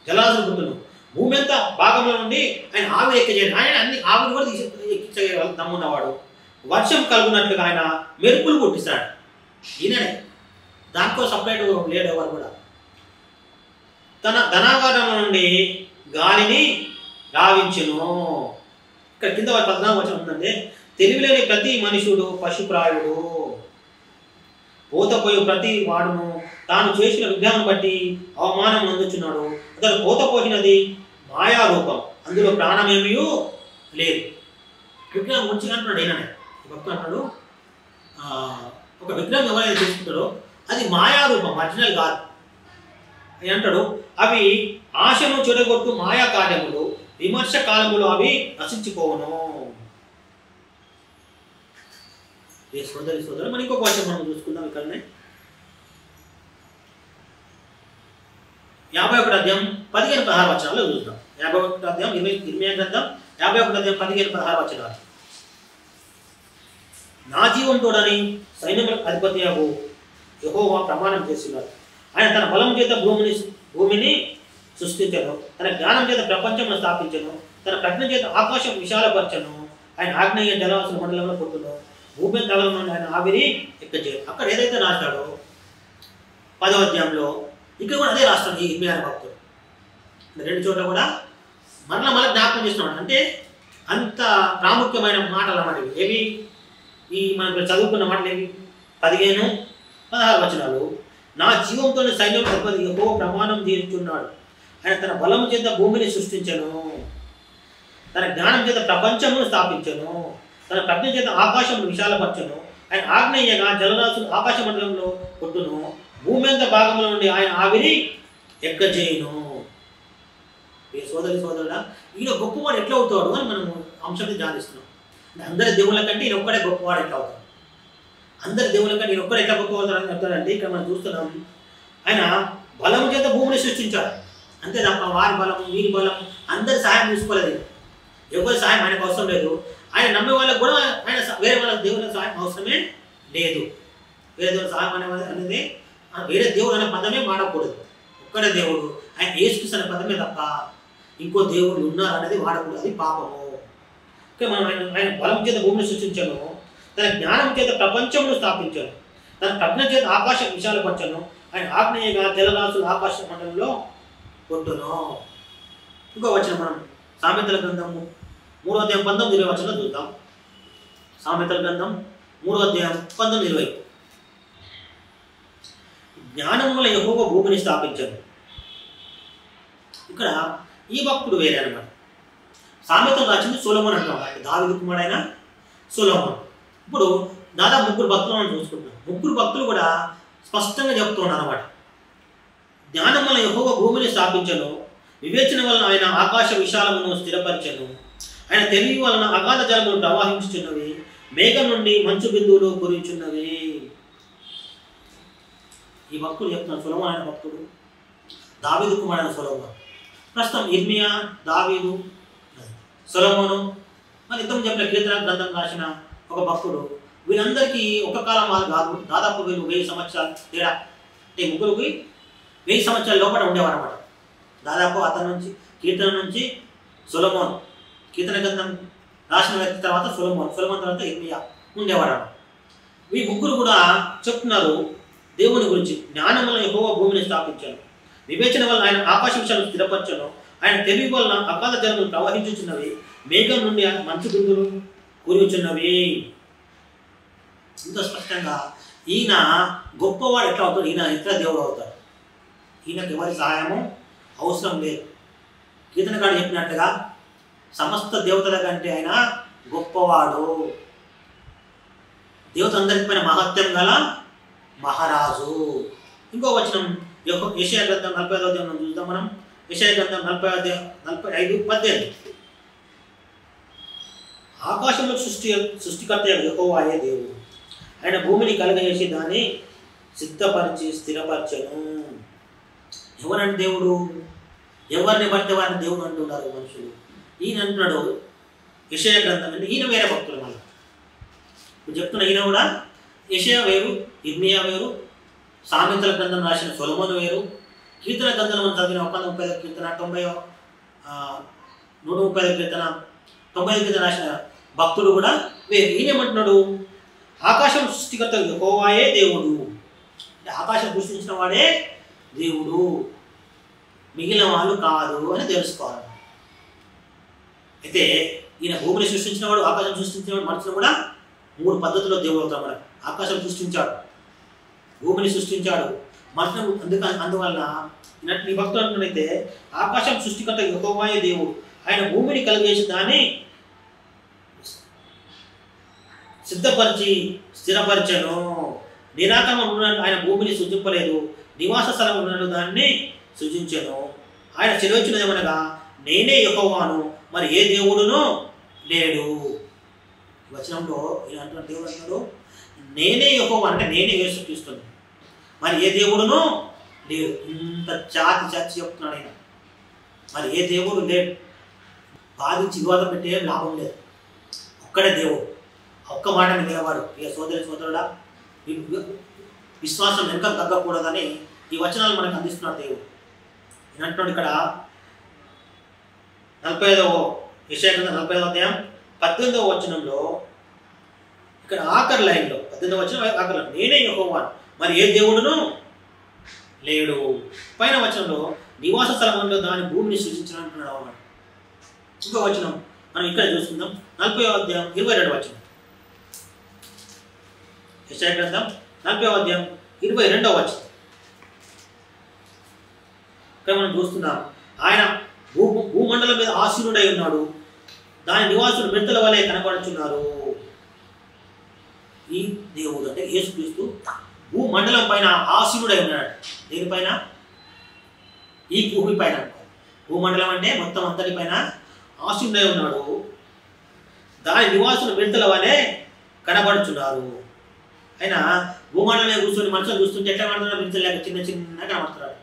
జలాసులు పుట్టును. భూమి అంతా భాగంలో నుండి ఆయన ఆవిరి ఎక్కచేయను. ఆయన అన్ని ఆవిరి కూడా ఎక్కించగల దమ్మున్నవాడు. వర్షం కలుగునట్లుగా ఆయన మెరుపులు పుట్టిస్తాడు. ఈయననే, దానికో సపరేట్ లేడు ఎవరు కూడా. తన ధనాగారం నుండి గాలిని రావించును. ఇక్కడ కింద 14వ వచనం ఉందంటే, తెలివిలేని ప్రతి మనుషుడు పశుప్రాయుడు, పోతపోయే ప్రతి వాడును తాను చేసిన విజ్ఞానం బట్టి అవమానం అందుచున్నాడు. అతను పోత పోసినది మాయారూపం, అందులో ప్రాణమేమీ లేదు. విగ్రహం మంచిగా అంటున్నాడు. ఈయననే భక్తుడు అంటాడు, ఒక విగ్రహం ఎవరైతే తీసుకుంటాడో అది మాయారూపం, ఒరిజినల్ కాదు అని అంటాడు. అవి ఆశను చెడగొట్టు మాయా కార్యములు, విమర్శ కాలములు అవి నశించిపోవును. సోదరి సోదరు మనం ఇంకొక వచనం మనం చూసుకుందాం. ఇక్కడనే 51వ అధ్యాయం 15-16 వచనాలు చూద్దాం. 51వ అధ్యాయం 20 గ్రంథం 51వ అధ్యాయం 15-16 వచనాలు. నా జీవం తోడని సైన్యములకు అధిపతియగు యెహోవా ప్రమాణం చేస్తున్నారు. ఆయన తన బలం చేత భూమిని సృష్టించను, తన జ్ఞానం చేత ప్రపంచమును స్థాపించను, తన ప్రజ్ఞ చేత ఆకాశం విశాలపరచను. ఆయన ఆగ్నేయ జలవాసుల మండలంలో పుట్టును. భూమి తగల నుండి ఆయన ఆవిరి ఎక్కచేయను. అక్కడ ఏదైతే రాస్తాడో 10వ అధ్యాయంలో ఇక్కడ కూడా అదే రాస్తాడు ఈ 26 భక్తుడు. 2 చోట్ల కూడా మరలా జ్ఞాపకం చేస్తున్నాడు. అంటే అంత ప్రాముఖ్యమైన మాటలు అన్నమాట ఏవి, ఈ మనం చదువుకున్న మాటలు ఏవి? 15-16 వచనాలు. నా జీవంతో సైన్యం అధిపతి యెహోవా ప్రమాణం చేస్తున్నాడు. ఆయన తన బలం చేత భూమిని సృష్టించను, తన జ్ఞానం చేత ప్రపంచమును స్థాపించను, తన ప్రజ్ఞ చేత ఆకాశమును విశాలపరచను. ఆయన ఆగ్నేయగా జలరాశులు ఆకాశ మండలంలో పుట్టును. భూమి అంత భాగంలో నుండి ఆయన ఆవిరి ఎక్కచేయును. ఏ సోదరి సోదరుడా, ఈయన గొప్పవాడు ఎట్లా అవుతాడు అని మనం అంశాన్ని ధ్యానిస్తున్నాం. అందరి దేవుళ్ళ కంటే ఈయన ఒక్కడే గొప్పవాడు ఎట్లా అవుతాడు, అందరి దేవుళ్ళ కంటే ఈయన ఒక్కడే ఎట్లా గొప్పవాడు చెప్తాడంటే ఇక్కడ మనం చూస్తున్నాం. ఆయన బలం చేత భూమిని సృష్టించాడు. అంతే తప్ప వారి బలం వీరి బలం అందరి సహాయం తీసుకోలేదు. ఎవరి సహాయం ఆయనకు అవసరం లేదు. ఆయన నమ్మే వాళ్ళకు కూడా ఆయన వేరే వాళ్ళ దేవుళ్ళ సహాయం అవసరమే లేదు. వేరే దేవుడు సహాయం అనేది వేరే దేవుడు అనే పదమే వాడకూడదు. ఒక్కడే దేవుడు, ఆయన యేసుక్రీస్తు అనే పదమే తప్ప ఇంకో దేవుళ్ళు ఉన్నారు అనేది వాడకూడదు, అది పాపము. ఓకే, మనం ఆయన బలం చేత భూమిని సృష్టించను, తన జ్ఞానం చేత ప్రపంచమును స్థాపించను, తన ప్రజ్ఞ చేత ఆకాశం విశాలపరచను. ఆయన ఆగ్నేయగా జలరాశులు ఆకాశ మండలంలో పుట్టును. ఇంకో వచనం మనం సామెతల గ్రంథము 3వ అధ్యాయం 19-20 వచనం చూద్దాం. సామెతల గ్రంథం 3వ అధ్యాయం 19-20. జ్ఞానం వల్ల యెహోవా భూమిని స్థాపించను. ఇక్కడ ఈ భక్తుడు వేరే అనమాట. సామెతలు రాసింది సొలొమోను అంటాం, దావీదు కుమారుడైన సొలొమోను. ఇప్పుడు దాదాపు 3 భక్తులు మనం చూసుకుంటున్నాం. 3 భక్తులు కూడా స్పష్టంగా చెప్తున్నారు అనమాట. జ్ఞానం వల్ల యెహోవా భూమిని స్థాపించను, వివేచన వలన ఆయన ఆకాశ విశాలమును స్థిరపరచను, ఆయన తెలివి వలన అగాధ జలములు ప్రవహించుచున్నవి, మేఘం నుండి మంచు బిందువులు కురియుచున్నవి. ఈ భక్తుడు చెప్తున్నాడు, సొలొమోను అనే భక్తుడు, దావీదు కుమారుడైన సొలొమోను. ప్రస్తుతం ఇర్మియా, దావీదు, సొలొమోను, మరి ఇంతకు చెప్పిన కీర్తన గ్రంథం రాసిన ఒక భక్తుడు. వీళ్ళందరికీ ఒక కాలం వాళ్ళు కాదు, దాదాపు వీళ్ళు 1000 సంవత్సరాలు తేడా. అంటే ముగ్గురికి 1000 సంవత్సరాల లోపల ఉండేవారు అన్నమాట. దాదాపు అతని నుంచి కీర్తన నుంచి సొలొమోను, కీర్తన గ్రంథం రాసిన వ్యక్తి తర్వాత సొలొమోను తర్వాత ఇర్మియా ఉండేవారు. ఈ ముగ్గురు కూడా చెప్తున్నారు దేవుని గురించి. జ్ఞానం వల్ల యెహోవా భూమిని స్థాపించాను, వివేచన వల్ల ఆయన ఆకాశ విషయాలను స్థిరపరచను, ఆయన తెలివి వలన అగాధ జలములు ప్రవహించుచున్నవి, మేఘం నుండి మంచు బిందులు కురియుచున్నవి. ఇంత స్పష్టంగా ఈయన గొప్పవాడు ఎట్లా అవుతాడు? ఈయన ఇతర దేవుడు అవుతాడు. ఈయనకి ఎవరి సహాయము అవసరం లేదు. కీర్తనకారుడు చెప్పినట్టుగా సమస్త దేవతల కంటే ఆయన గొప్పవాడు, దేవతలందరి పైన మహత్యం గల మహారాజు. ఇంకో వచనం యెషయా గ్రంథం 45వ అధ్యాయం చూద్దాం మనం. యెషయా గ్రంథం 45:18. ఆకాశంలో సృష్టికర్త యెహోవాయే దేవుడు, ఆయన భూమిని కలుగజేసి దాన్ని సిద్ధపరిచి స్థిరపరచను. ఎవరంటే దేవుడు? ఎవరిని బట్టి వారిని దేవుడు అంటున్నారు మనుషులు. ఈయన అంటున్నాడు యెషయా గ్రంథం అంటే ఈయన వేరే భక్తులు. మళ్ళీ ఇప్పుడు చెప్తున్న ఈయన కూడా యెషయా వేరు, ఇర్మియా వేరు, సామెతల గ్రంథం రాసిన సొలొమోను వేరు, కీర్తన గ్రంథం మనం చదివిన 135 కీర్తన 135 కీర్తన 90 కీర్తన రాసిన భక్తుడు కూడా వేరు. ఈయనేమంటున్నాడు? ఆకాశం సృష్టికర్త యెహోవాయే దేవుడు, అంటే ఆకాశం సృష్టించిన వాడే దేవుడు, మిగిలిన వాళ్ళు కాదు అని తెలుసుకోవాలి. అయితే ఈయన భూమిని సృష్టించిన వాడు, ఆకాశం సృష్టించిన వాడు, మనుషులు కూడా 3 పద్ధతుల్లో దేవుడు అవుతాం. మనకు ఆకాశం సృష్టించాడు, భూమిని సృష్టించాడు, మనుషులు. అందువలన నీ భక్తులు అంటున్నైతే ఆకాశం సృష్టికర్త యెహోవాయే దేవుడు, ఆయన భూమిని కలిగేసి దాన్ని సిద్ధపరిచి స్థిరపరచను. నిరాకరణ ఉన్నాడు, ఆయన భూమిని సృజింపలేదు, నివాస స్థలం ఉన్నాడు, దాన్ని సృజించను. ఆయన చెలవచ్చినదేమనగా నేనే యెహోవాను, మరి ఏ దేవుడును లేడు. వచనంలో ఈయన అంటున్న దేవుడు అంటున్నాడు నేనే యెహోవా, అంటే నేనే యేసుక్రీస్తును, మరి ఏ దేవుడును లేడు. ఇంత చాచి చెప్తున్నాడు ఆయన. మరి ఏ దేవుడు లేడు, బాధించి వివాదం పెట్టే లాభం లేదు. ఒక్కడే దేవుడు, ఒక్క మాట నిలవాడు. ఇక సోదరుడా, విశ్వాసం వెనుక తగ్గకూడదని ఈ వచనాలు మనకు అందిస్తున్నాడు దేవుడు. నేను అంటున్నాడు ఇక్కడ 45వ యెషయా గ్రంథం 45వ అధ్యాయం 18వ వచనంలో, ఇక్కడ ఆఖరి లైన్లో 18వ వచనం ఆఖరి లైన్, నేనే యెహోవాను, మరి ఏ దేవుడును లేడు. పైన వచనంలో నివాస స్థలంలో దాని భూమిని సృజించను అంటున్నాడు అన్నమాట. ఇంకో వచనం మనం ఇక్కడ చూసుకుందాం. 40వ అధ్యాయం 22వ వచనం. యెషయా గ్రంథం 40వ అధ్యాయం 22వ వచనం. ఇక్కడ మనం చూస్తున్నాం ఆయన భూమండలం మీద ఆసీనుడై ఉన్నాడు, దాని నివాసులు మిడతల వలె కనబడుచున్నారు. ఈ దేవుడు అంటే యేసుక్రీస్తు భూమండలం పైన ఆసీనుడై ఉన్నాడు. దేనిపైన? ఈ భూమి పైన. భూమండలం అంటే మొత్తం అంతటి పైన ఆసీనుడై ఉన్నాడు, దాని నివాసులు మిడతల వలె కనబడుచున్నారు. ఆయన భూమండలమే కూర్చొని మనుషులు చూస్తుంటే ఎట్లా కనబడుతున్నాడు? మిడతలు లేక చిన్న చిన్నగా కనబడుతున్నాడు.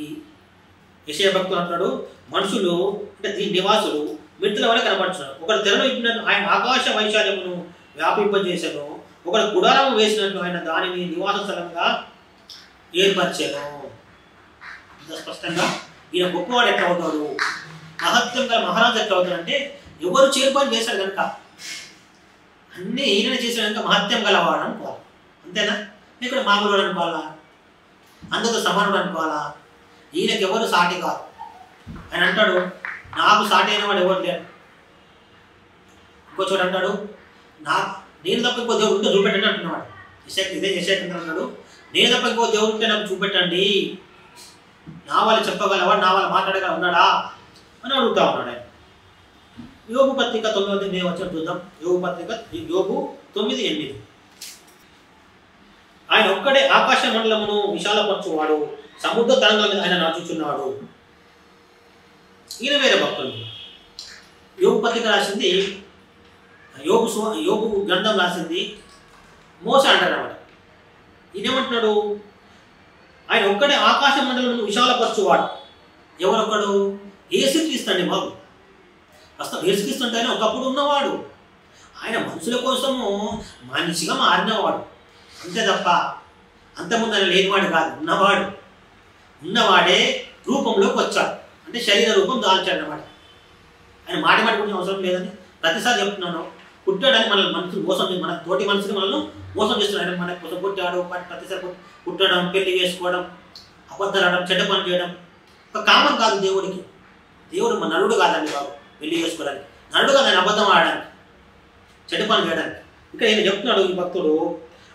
ఈ యెషయా భక్తుడు అంటాడు మనుషులు అంటే దీని నివాసులు మిడతల వల్ల కనబడుతున్నారు. ఒకడు తెరను ఇప్పినట్టు ఆయన ఆకాశ వైశాల్యమును వ్యాపింపజేశాను, ఒకడు గుడారం వేసినట్టు ఆయన దానిని నివాస స్థలంగా ఏర్పరిచాను. ఇంత స్పష్టంగా ఈయన గొప్పవాడు ఎట్లా అవుతాడు, మహత్యంగా మహారాజు ఎట్లా అవుతాడు అంటే ఎవరు చేరుపని చేశారు కనుక, అన్నీ ఈయన చేసిన కనుక మహత్యం గలవాడు అనుకోవాలి. అంతేనా? ఇక్కడ మామూలు అనుకోవాలా, అందరితో సమానుడు అనుకోవాలా? ఈయనకి ఎవరు సాటి కాదు. ఆయన అంటాడు నాకు సాటి అయిన వాడు ఎవరు లేడు. ఇంకో చోట అంటాడు నేను తప్ప ఇంకో దేవుడు ఉంటే చూపెట్టండి అంటున్నాడు. ఇదే యెషయా అంటున్నాడు నేను తప్ప ఇంకో దేవుడు ఉంటే నాకు చూపెట్టండి, నా వాళ్ళు చెప్పగలవాడు, నా వాళ్ళు మాట్లాడగల ఉన్నాడా అని అడుగుతా ఉన్నాడు ఆయన. యోబు పత్రిక 9వ వచ్చిన చూద్దాం. యోబు పత్రిక యోబు 9:8. ఆయన ఒక్కడే ఆకాశ మండలమును విశాలపరచువాడు, సముద్ర తరంగాల మీద ఆయన నడుచుచున్నాడు. ఈయన వేరే భక్తులు. యోబు పత్రిక రాసింది యోబు గ్రంథం రాసింది మోసే అంటారు అన్నమాట. ఈయనేమంటున్నాడు ఆయన ఒక్కడే ఆకాశ మండలమును విశాలపరచువాడు. ఎవరొక్కడు? యేసుక్రీస్తు అండి బాబు. ప్రస్తుతం యేసుక్రీస్తు అంటే ఆయన ఒకప్పుడు ఉన్నవాడు, ఆయన మనుషుల కోసము మనిషిగా మారినవాడు, అంతే తప్ప అంతకుముందు ఆయన లేనివాడు కాదు, ఉన్నవాడు. ఉన్నవాడే రూపంలోకి వచ్చాడు, అంటే శరీర రూపం దాల్చాడు అన్నమాట. ఆయన మాట కొంచెం అవసరం లేదని ప్రతిసారి చెప్తున్నాను. పుట్టాడని మనల్ని మనుషులు మోసం చేసి, మన తోటి మనుషులు మనల్ని మోసం చేస్తున్నాడు. ఆయన మన కోసం పుట్టాడు, ప్రతిసారి పుట్టడం, పెళ్లి చేసుకోవడం, అబద్ధాలు ఆడడం, చెడ్డ పని చేయడం ఒక కామన్ కాదు దేవుడికి. దేవుడు మన నరుడు కాదండి బాబు పెళ్లి చేసుకోవడానికి, నరుడు కాదు ఆయన అబద్ధం ఆడడానికి, చెడ్డ పని చేయడానికి. ఇక్కడ ఈయన చెప్తున్నాడు ఈ భక్తుడు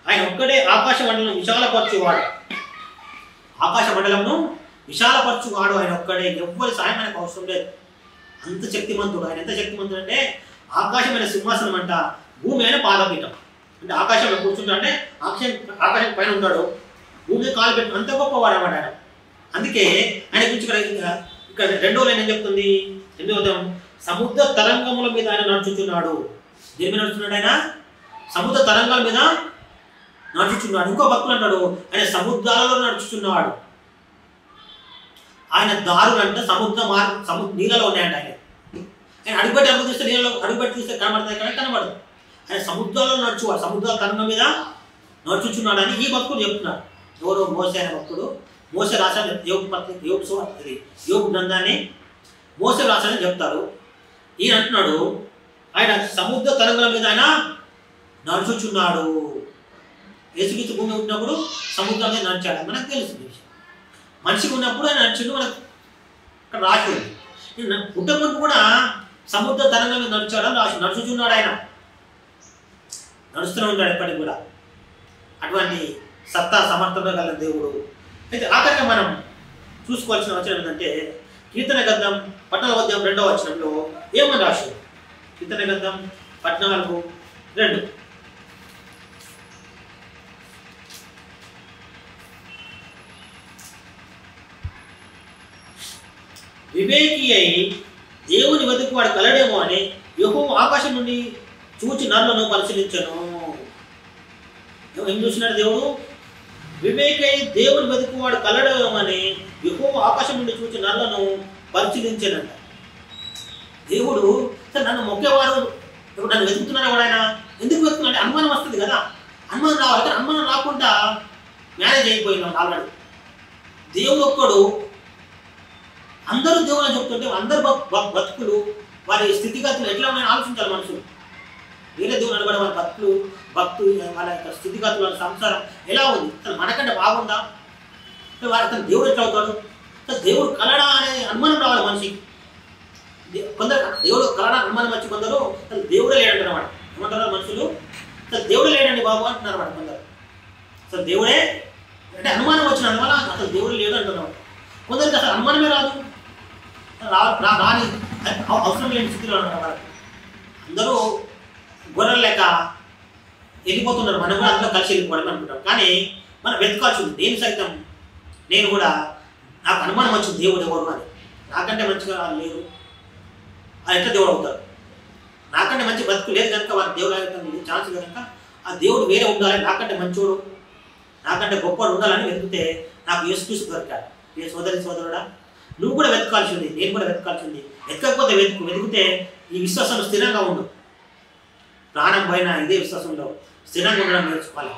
ఆయన ఒక్కడే ఆకాశ మండలం విశాలపరచువాడు. ఆకాశ మండలంను విశాలపరచువాడు ఆయన ఒక్కడే. ఎవ్వరి సాయం ఆయనకు అవసరం లేదు. అంత శక్తిమంతుడు. ఆయన ఎంత శక్తిమంతుడు అంటే ఆకాశమైన సింహాసనం అంట, భూమి అయిన పాదపీఠం. అంటే ఆకాశంలో కూర్చుంటా అంటే ఆకాశం పైన ఉంటాడు, భూమి కాలు పెట్టిన అంత గొప్పవాడు అన్నమాట ఆయన. అందుకే ఆయన గురించి ఇక్కడ రెండో లైన్ ఏం చెప్తుంది? రెండో సముద్ర తరంగముల మీద ఆయన నడుచుచున్నాడు. దేని మీద నడుచున్నాడు ఆయన? సముద్ర తరంగాల మీద నడుచుచున్నాడు. ఇంకో భక్తులు అంటాడు ఆయన సముద్రాలలో నడుచుచున్నాడు. ఆయన దారులు అంటే సముద్ర నీళ్ళలో ఉన్నాయంట. ఆయన అడుగుపెట్టి అడుగు తీస్తే నీళ్ళలో అడుగుపెట్టి తీస్తే కనబడతాయి కానీ కనబడదు. ఆయన సముద్రాల్లో నడుచువాడు, సముద్రాల తరంగం మీద నడుచుచున్నాడు అని ఈ భక్తుడు చెప్తున్నారు. ఎవరో మోసే అనే భక్తుడు. మోసే రాశాడు యోబు గ్రంథాన్ని మోసే రాశాడని చెప్తారు. ఈయన అంటున్నాడు ఆయన సముద్ర తరంగల మీద ఆయన నడుచుచున్నాడు. యేసుక్రీస్తు భూమి ఉన్నప్పుడు సముద్రం మీద నడిచాడు, మనకు తెలుస్తుంది. మనిషికి ఉన్నప్పుడు ఆయన నడిచిండు, మనకు అక్కడ రాసి ఉంది. పుట్టముందు కూడా సముద్ర తరంగం మీద నడిచాడు రాసి నడుచుచున్నాడు. ఆయన నడుస్తూనే ఉంటాడు ఎప్పటికి కూడా. అటువంటి సత్తా సమర్థత గల దేవుడు. అయితే ఆఖరిగా మనం చూసుకోవాల్సిన వచనం ఏంటంటే కీర్తన గ్రంథం 14:2 ఏమని రాశారు? కీర్తన గ్రంథం 14:2 వివేకి అయి దేవుని వెతుకు వాడు కలడేమో అని యెహోవా ఆకాశం నుండి చూచి నరులను పరిశీలించను. ఏం చూసినాడు దేవుడు? వివేకి అయి దేవుని వెతుకు వాడు కలడేమో అని యెహోవా ఆకాశం నుండి చూచి నరులను పరిశీలించానంట. దేవుడు నన్ను మొక్కేవారు ఇప్పుడు నన్ను వెతుకుతున్నాడు ఎవడైనా. ఎందుకు వెతుకున్నాడు? అనుమానం వస్తుంది కదా, అనుమానం రావాలి. కానీ అనుమానం రాకుండా మ్యారేజ్ అయిపోయినాం ఆల్రెడీ. దేవుడు ఒక్కడు. అందరూ దేవుని చెప్తుంటే అందరు భక్తులు వారి స్థితిగతులు ఎట్లా ఉన్నాయని ఆలోచించాలి మనుషులు. వేరే దేవుని అడగడ వారి భక్తులు వాళ్ళ యొక్క స్థితిగతులు, వాళ్ళ సంసారం ఎలా ఉంది, అసలు మనకంటే బాగుందా, వారి అతను దేవుడు ఎట్లా అవుతాడు, అసలు దేవుడు కలడా అనే అనుమానం రావాలి మనిషికి. కొందరు దేవుడు కలడా అనుమానం వచ్చి కొందరు అసలు దేవుడే లేడంటారు అన్నమాట. ఏమంటారు మనుషులు? అసలు దేవుడే లేడండి బాబు అంటున్నారు అన్నమాట కొందరు. అసలు దేవుడే అంటే అనుమానం వచ్చిన అందువల్ల అసలు దేవుడు లేడు అంటున్నాడు. కొందరికి అసలు అనుమానమే రాదు, రాని అవసరం లేని స్థితిలో ఉన్నారు. అందరూ గొర్రెలు లేక వెళ్ళిపోతున్నారు. మనం కూడా అందులో కలిసి వెళ్ళిపోవడం అనుకుంటాం. కానీ మనం వెతకాల్సి ఉంది. నేను సైతం నేను కూడా నాకు అనుమానం వచ్చింది దేవుడు ఎవరు అని. నాకంటే మంచిగా లేరు, అది ఎట్లా దేవుడు అవుతారు? నాకంటే మంచి బతుకు లేదు కనుక వారి దేవుడు ఛాన్స్ కనుక ఆ దేవుడు వేరే ఉండాలి, నాకంటే మంచోడు, నాకంటే గొప్పవాడు ఉండాలని వెతికితే నాకు యేసుక్రీస్తు దొరికాడు. ఏ సోదరుడా, నువ్వు కూడా వెతకాల్సి ఉంది, నేను కూడా వెతకాల్సి ఉంది. వెతకపోతే వెతికితే ఈ విశ్వాసంలో స్థిరంగా ఉండు. ప్రాణం పైన ఇదే విశ్వాసంలో స్థిరంగా ఉండడం నేర్చుకోవాలి.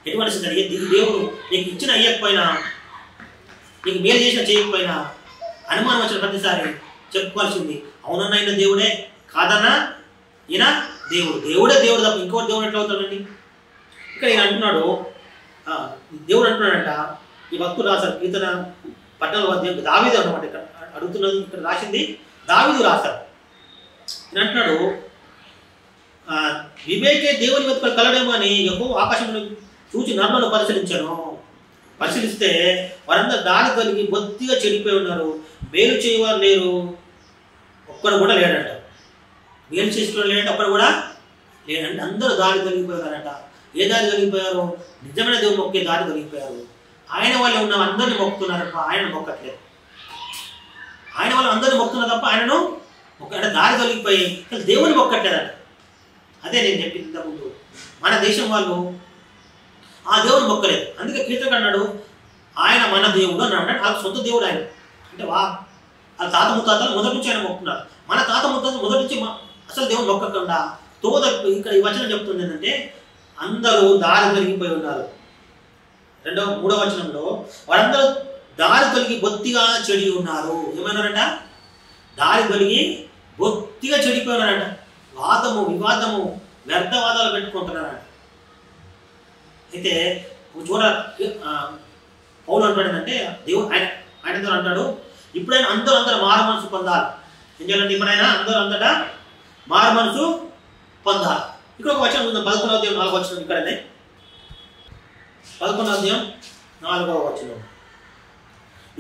ఎటువంటి స్థితి దేవుడు నీకు ఇచ్చిన అయ్యకపోయినా, నీకు మేలు చేసిన చేయకపోయినా అనుమానం వచ్చిన ప్రతిసారి చెప్పుకోవాల్సింది అవునన్నా ఈయన దేవుడే, కాదన్నా ఈయన దేవుడు. దేవుడే దేవుడు తప్ప ఇంకోటి దేవుడు ఎట్లా అవుతాడండి? ఇక్కడ ఈయన అంటున్నాడు, దేవుడు అంటున్నాడంట. ఈ భక్తుడు రాశారు కీర్తన 14 దావీదు అన్నమాట. ఇక్కడ అడుగుతున్నది, ఇక్కడ రాసింది దావీదు రాశారు. నేను అంటున్నాడు వివేకే దేవుని వెతుకులు కలడేమో అని యెహోవా ఆకాశం చూచి నరులను పరిశీలించాను. పరిశీలిస్తే వారందరూ దారి కలిగి బొత్తిగా చెడిపోయి ఉన్నారు, మేలు చేయవారు లేరు, ఒక్కడు కూడా లేడంట. మేలు చేసుకోవడం లేదంటే ఒక్కడు కూడా లేదంటే అందరూ దారి కలిగిపోయారంట. ఏ దారి కలిగిపోయారు? నిజమైన దేవుడు మొక్కే దారి కలిగిపోయారు. ఆయన వాళ్ళు ఉన్న అందరిని మొక్కుతున్నారు తప్ప ఆయన మొక్కట్లేదు. ఆయన వాళ్ళు అందరిని మొక్కుతున్నారు తప్ప ఆయనను అంటే దారి కలిగిపోయి దేవుని మొక్కట్లేదంట. అదే నేను చెప్పింది ఇంతకుముందు. మన దేశం వాళ్ళు ఆ దేవుని మొక్కలేదు. అందుకే కీర్తన అన్నాడు ఆయన మన దేవుడు అన్నాడు. అంటే వాళ్ళ సొంత దేవుడు ఆయన. అంటే వాళ్ళ తాత ముత్తాతలు మొదటి నుంచి ఆయన మొక్కుతున్నారు. మన తాత ముత్తాతలు మొదటి నుంచి అసలు దేవుని మొక్కకుండా ఇక్కడ ఈ వచనం చెప్తుంది ఏంటంటే అందరూ దారి తొలగిపోయి ఉన్నారు. మూడవ వచనంలో వారందరూ దారి తొలగి బొత్తిగా చెడి ఉన్నారు. ఏమన్నారంట? దారి తొలగి బొత్తిగా చెడిపోయి ఉన్నారంట. వాదము వివాదము వ్యర్థవాదాలు పెట్టుకుంటున్నారంట. అయితే చూడ పౌలు అంటాడు ఏంటంటే దేవుడు ఆయనతో అంటాడు ఇప్పుడైనా అందరూ మారు మనసు పొందాలి. ఏం చేయాలంటే ఇప్పుడైనా అందరూ మారు మనసు పొందాలి. ఇక్కడ ఒక వచనం ఉంది 11వ 4వ వచనం. ఇక్కడనే 11వ అధ్యాయం 4వ వచనం.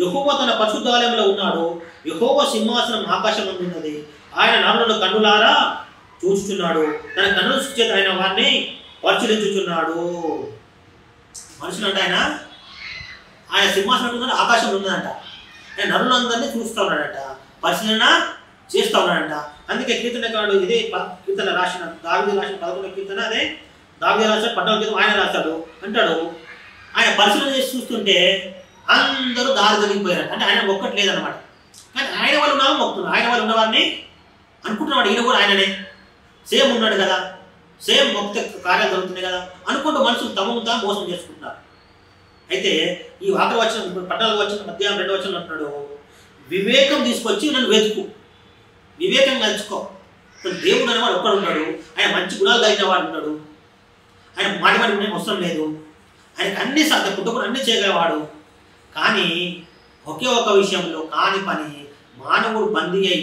యెహోవా తన పరిశుద్ధాలయంలో ఉన్నాడు, యెహోవా సింహాసనం ఆకాశంలో ఉన్నది, ఆయన నరులను కన్నులారా చూస్తున్నాడు, తన కన్నుల చేత ఆయన వారిని పరిశీలించుచున్నాడు. మనుషులు అంటే ఆయన సింహాసనం ఉన్నది, ఆకాశంలో ఉన్నదంట. ఆయన నరులందరినీ చూస్తూ ఉన్నాడట, పరిశీలన చేస్తూ ఉన్నాడంట. అందుకే కీర్తనకారుడు ఇదే కీర్తన రాసిన దావీదు రాసిన 11వ కీర్తన, అదే దావీదు రాసిన 14వ కీర్తన ఆయన రాశాడు. అంటాడు ఆయన పరిశీలన చేసి చూస్తుంటే అందరూ దారి దొరికిపోయారు. అంటే ఆయన ఒక్కటి లేదనమాట. కానీ ఆయన వాళ్ళు ఉన్నాము మొక్కుతున్నారు, ఆయన వాళ్ళు ఉన్నవారిని అనుకుంటున్నాడు. ఈయన కూడా ఆయననే సేమ్ ఉన్నాడు కదా, సేమ్ మొక్కితే కార్యాలు జరుగుతున్నాయి కదా అనుకుంటూ మనుషులు తమను తాము మోసం చేసుకుంటున్నారు. అయితే ఈ వార్త వచ్చిన 14వ వచనం అధ్యాయం 2వ వచనం అంటున్నాడు, వివేకం తీసుకొచ్చి నన్ను వెతుకు, వివేకం నలుచుకో. దేవుడు అనేవాడు ఒక్కడు ఉన్నాడు, ఆయన మంచి గుణాలు కలిగిన వాడు ఉన్నాడు, ఆయన మాటి మాటి అవసరం లేదు, ఆయనకు అన్ని సాధ్య పుట్టుకుని అన్ని చేయగలవాడు. కానీ ఒకే ఒక విషయంలో కాని పని, మానవుడు బందీ అయి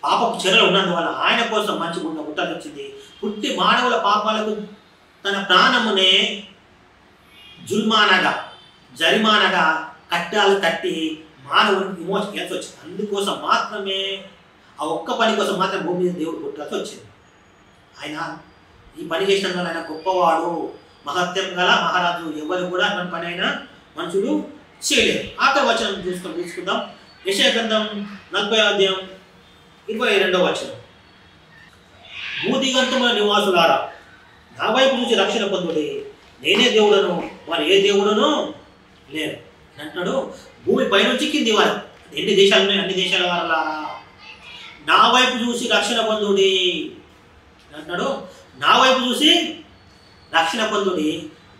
పాపపు చెరలు ఉన్నందువల్ల ఆయన కోసం మంచి గుణ పుట్టాల్సింది. పుట్టి మానవుల పాపాలకు తన ప్రాణమునే జరిమానగా కట్టాలు కట్టి మానవుడికి విమోచన చేయాల్సి వచ్చింది. అందుకోసం మాత్రమే, ఆ ఒక్క పని కోసం మాత్రం భూమి మీద దేవుడు పుట్టాల్సి వచ్చింది. ఆయన ఈ పని చేసినందువల్ల ఆయన గొప్పవాడు, మహత్యం గల మహారాజు. ఎవరు కూడా అటువంటి పని అయినా మనుషులు చేయలేరు. ఆఖరి వచనం తీసుకుందాం. యెషయా గ్రంథం 40వ అధ్యాయం 22వ వచనం. భూదిగంతముల నివాసులారా, నా వైపు నుంచి రక్షణ పొందుడి, నేనే దేవుడను, మరి ఏ దేవుడును లేరు అంటాడు. భూమి పైనుంచి కింది వారు, ఎన్ని దేశాలు ఉన్నాయి అన్ని దేశాల వారలా నా వైపు చూసి రక్షణ పొందుడి అంటాడు. నా వైపు చూసి రక్షణ పొందుడి,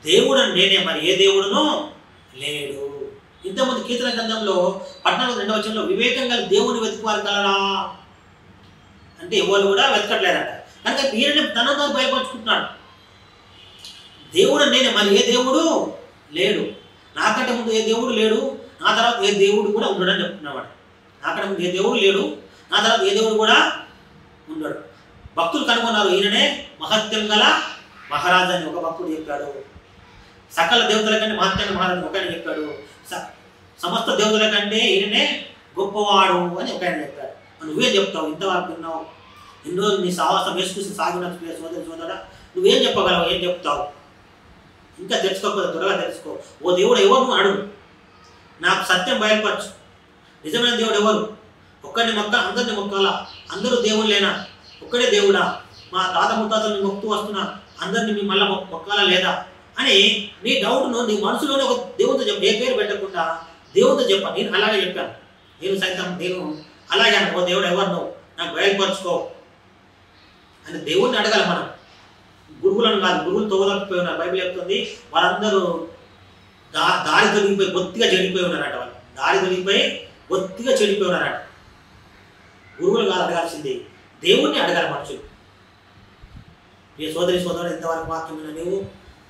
దేవుడు నేనే, మరి ఏ దేవుడును లేడు. ఇంతకుముందు కీర్తన గ్రంథంలో 14వ వచనంలో వివేకం గల దేవుని వెతుకువారు కలరా అంటే ఎవరు కూడా వెతకట్లేరట. కనుక ఈయనని తనతో భయపరుచుకుంటున్నాడు. దేవుడు నేనే, మరి ఏ దేవుడు లేడు, నాకంటే ముందు ఏ దేవుడు లేడు, నా తర్వాత ఏ దేవుడు కూడా ఉండడని చెప్తున్నాడు. నాకంటే ముందు ఏ దేవుడు లేడు, నా తర్వాత ఏ దేవుడు కూడా ఉండడు. భక్తులు కనుగొన్నారు ఈయననే మహత్యం గల మహారాజు అని ఒక భక్తుడు చెప్పాడు. సకల దేవతల కంటే మహత్యం మహారాజు ఒక ఆయన చెప్పాడు. సమస్త దేవతల కంటే ఈయననే గొప్పవాడు అని ఒక ఆయన చెప్పాడు. నువ్వేం చెప్తావు? ఇంతవరకు విన్నావు, ఎన్ని రోజులు నీ సాహసం వేసుకుని సాగిన సోదరా, నువ్వేం చెప్పగలవు? ఏం చెప్తావు? ఇంకా తెలుసుకోకపోతే త్వరగా తెలుసుకో. ఓ దేవుడు ఎవరు నువ్వు అడుగు, నాకు సత్యం బయలుపరచు. నిజమైన దేవుడు ఎవరు? ఒక్కడిని మొక్క అందరిని మొక్కాలా? అందరూ దేవుళ్ళేనా? ఒక్కడే దేవుడా? మా తాత ముత్తాతల్ని మొక్కుతూ వస్తున్నా, అందరినీ మీ మళ్ళీ మొక్కాలా లేదా అని నీ డౌట్ను నీ మనసులోనే ఒక దేవుడితో చెప్పు. ఏ పేరు పెట్టకుండా దేవుడితో చెప్పాను. నేను అలాగే చెప్పాను, నేను అలాగే అను. ఓ దేవుడు ఎవరు నువ్వు, నాకు బయలుపరచుకో అని దేవుడిని అడగాలి మనం. గురువులను కాదు, గురువులు తోగలేకపోయి ఉన్నారు. బైబిల్ చెప్తుంది వారందరూ దారి తొలగిపోయి బొత్తిగా చెడిపోయి ఉన్నారట. వాళ్ళు దారి తొలగిపోయి బొత్తిగా చెడిపోయి ఉన్నారట. గురువులు కాదు అడగాల్సింది, దేవుణ్ణి అడగాలి మనుషులు. ఏ సోదరుడు ఇంతవరకు వాక్యం నీవు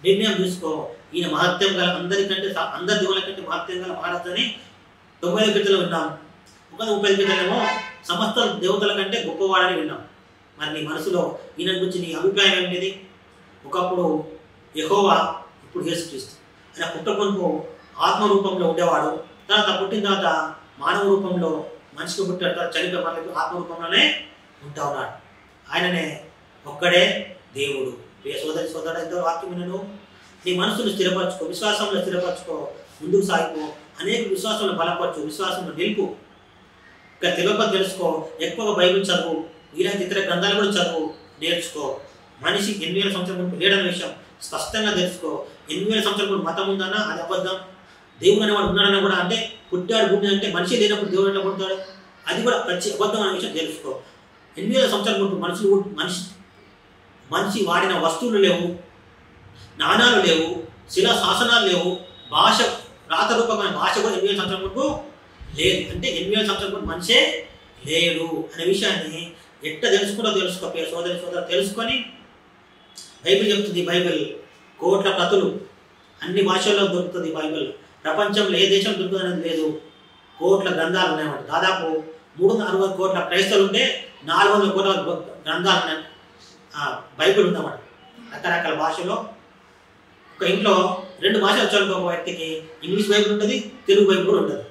నిర్ణయం తీసుకో. ఈయన మహత్యం గల అందరికంటే అందరి దేవుల కంటే మహత్యం గల మహారాజు అని 95 కీర్తనలు విన్నాం. 35 కీర్తనలేమో సమస్త దేవతల కంటే గొప్పవాడని విన్నాం. మరి నీ మనసులో ఈయన గురించి నీ అభిప్రాయం ఏంటిది? ఒకప్పుడు యెహోవా, ఇప్పుడు యేసుక్రీస్తు. ఆయన పుట్టకొనుకు ఆత్మరూపంలో ఉండేవాడు, తర్వాత పుట్టిన తర్వాత మానవ రూపంలో మనిషికి పుట్టాడు, చనిపోయే మనకు ఆత్మరూపంలోనే ఉంటా ఉన్నాడు. ఆయననే ఒక్కడే దేవుడు. ఏ సోదరుడు ఎంతో వాక్యం వినను, నీ మనసును స్థిరపరచుకో, విశ్వాసంలో స్థిరపరచుకో, ముందుకు సాగిపో, అనేక విశ్వాసంలో బలపరచు, విశ్వాసంలో నిలుపు. ఇంకా తెలియకపోతే తెలుసుకో, ఎక్కువగా బైబిల్ చదువు, వీలైతే ఇతర గ్రంథాలు కూడా చదువు, నేర్చుకో. మనిషి 8000 సంవత్సరాల ముందు లేడన్న విషయం స్పష్టంగా తెలుసుకో. 8000 సంవత్సరాల ముందు మతం ఉందన్నా అది అబద్ధం. దేవుడు అనేవాడు ఉన్నాడన్నా కూడా, అంటే పుట్టాడు భూమి అంటే మనిషి లేనప్పుడు దేవుడు ఎట్లా పుడతాడు, అది కూడా అబద్ధం అనే విషయం తెలుసుకో. 8000 సంవత్సరాల ముందు మనిషి వాడిన వస్తువులు లేవు, నాణాలు లేవు, శిలా శాసనాలు లేవు, భాష రాతరూపమైన భాష కూడా 8000 సంవత్సరాల ముందు లేదు. అంటే 8000 సంవత్సరాల ముందు మనిషే లేడు అనే విషయాన్ని ఎట్లా తెలుసుకో. సోదరు తెలుసుకొని బైబిల్ చెప్తుంది. బైబిల్ కోట్ల ప్రతులు, అన్ని భాషల్లో దొరుకుతుంది బైబిల్. ప్రపంచంలో ఏ దేశం దొరుకుతుంది అనేది లేదు. కోట్ల గ్రంథాలు ఉన్నాయన్నమాట. దాదాపు 360 కోట్ల క్రైస్తవులు ఉంటే 400 కోట్ల గ్రంథాలు ఉన్నాయి. బైబిల్ ఉందన్నమాట. రకరకాల భాషలో ఒక ఇంట్లో 2 భాషలు వచ్చాడు ఒక వ్యక్తికి ఇంగ్లీష్ బైబిల్ ఉంటుంది, తెలుగు బైబిల్ కూడా ఉంటుంది,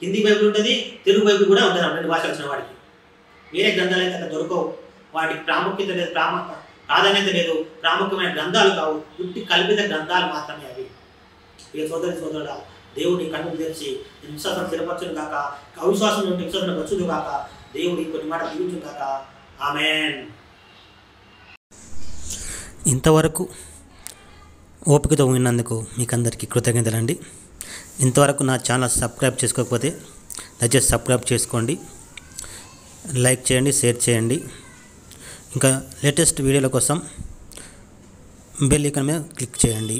హిందీ బైబిల్ ఉంటుంది, తెలుగు బైబిల్ కూడా ఉంటుంది. 2 భాషలు వచ్చిన వాడికి వేరే గ్రంథాలు అయితే అక్కడ దొరకవు. వాటికి ప్రాముఖ్యత లేదు, ప్రాధాన్యత లేదు, ప్రాముఖ్యమైన గ్రంథాలు కావు, పుట్టి కల్పిత గ్రంథాలు మాత్రమే అవి. ఏ సోదరుడా, దేవుడి కన్నులు తెరిచి విశ్వాసం స్థిరపరచును కాక, అవిశ్వాసం నుండి విశ్వాసం వచ్చును కాక, దేవుడి కొన్ని మాట దీవించును కాక. ఆమేన్. ఇంతవరకు ఓపికతో విన్నందుకు మీకు అందరికీ కృతజ్ఞతలండి. ఇంతవరకు నా ఛానల్ సబ్స్క్రైబ్ చేసుకోకపోతే దయచేసి సబ్స్క్రైబ్ చేసుకోండి, లైక్ చేయండి, షేర్ చేయండి. ఇంకా లేటెస్ట్ వీడియోల కోసం బెల్ ఐకాన్ మీద క్లిక్ చేయండి.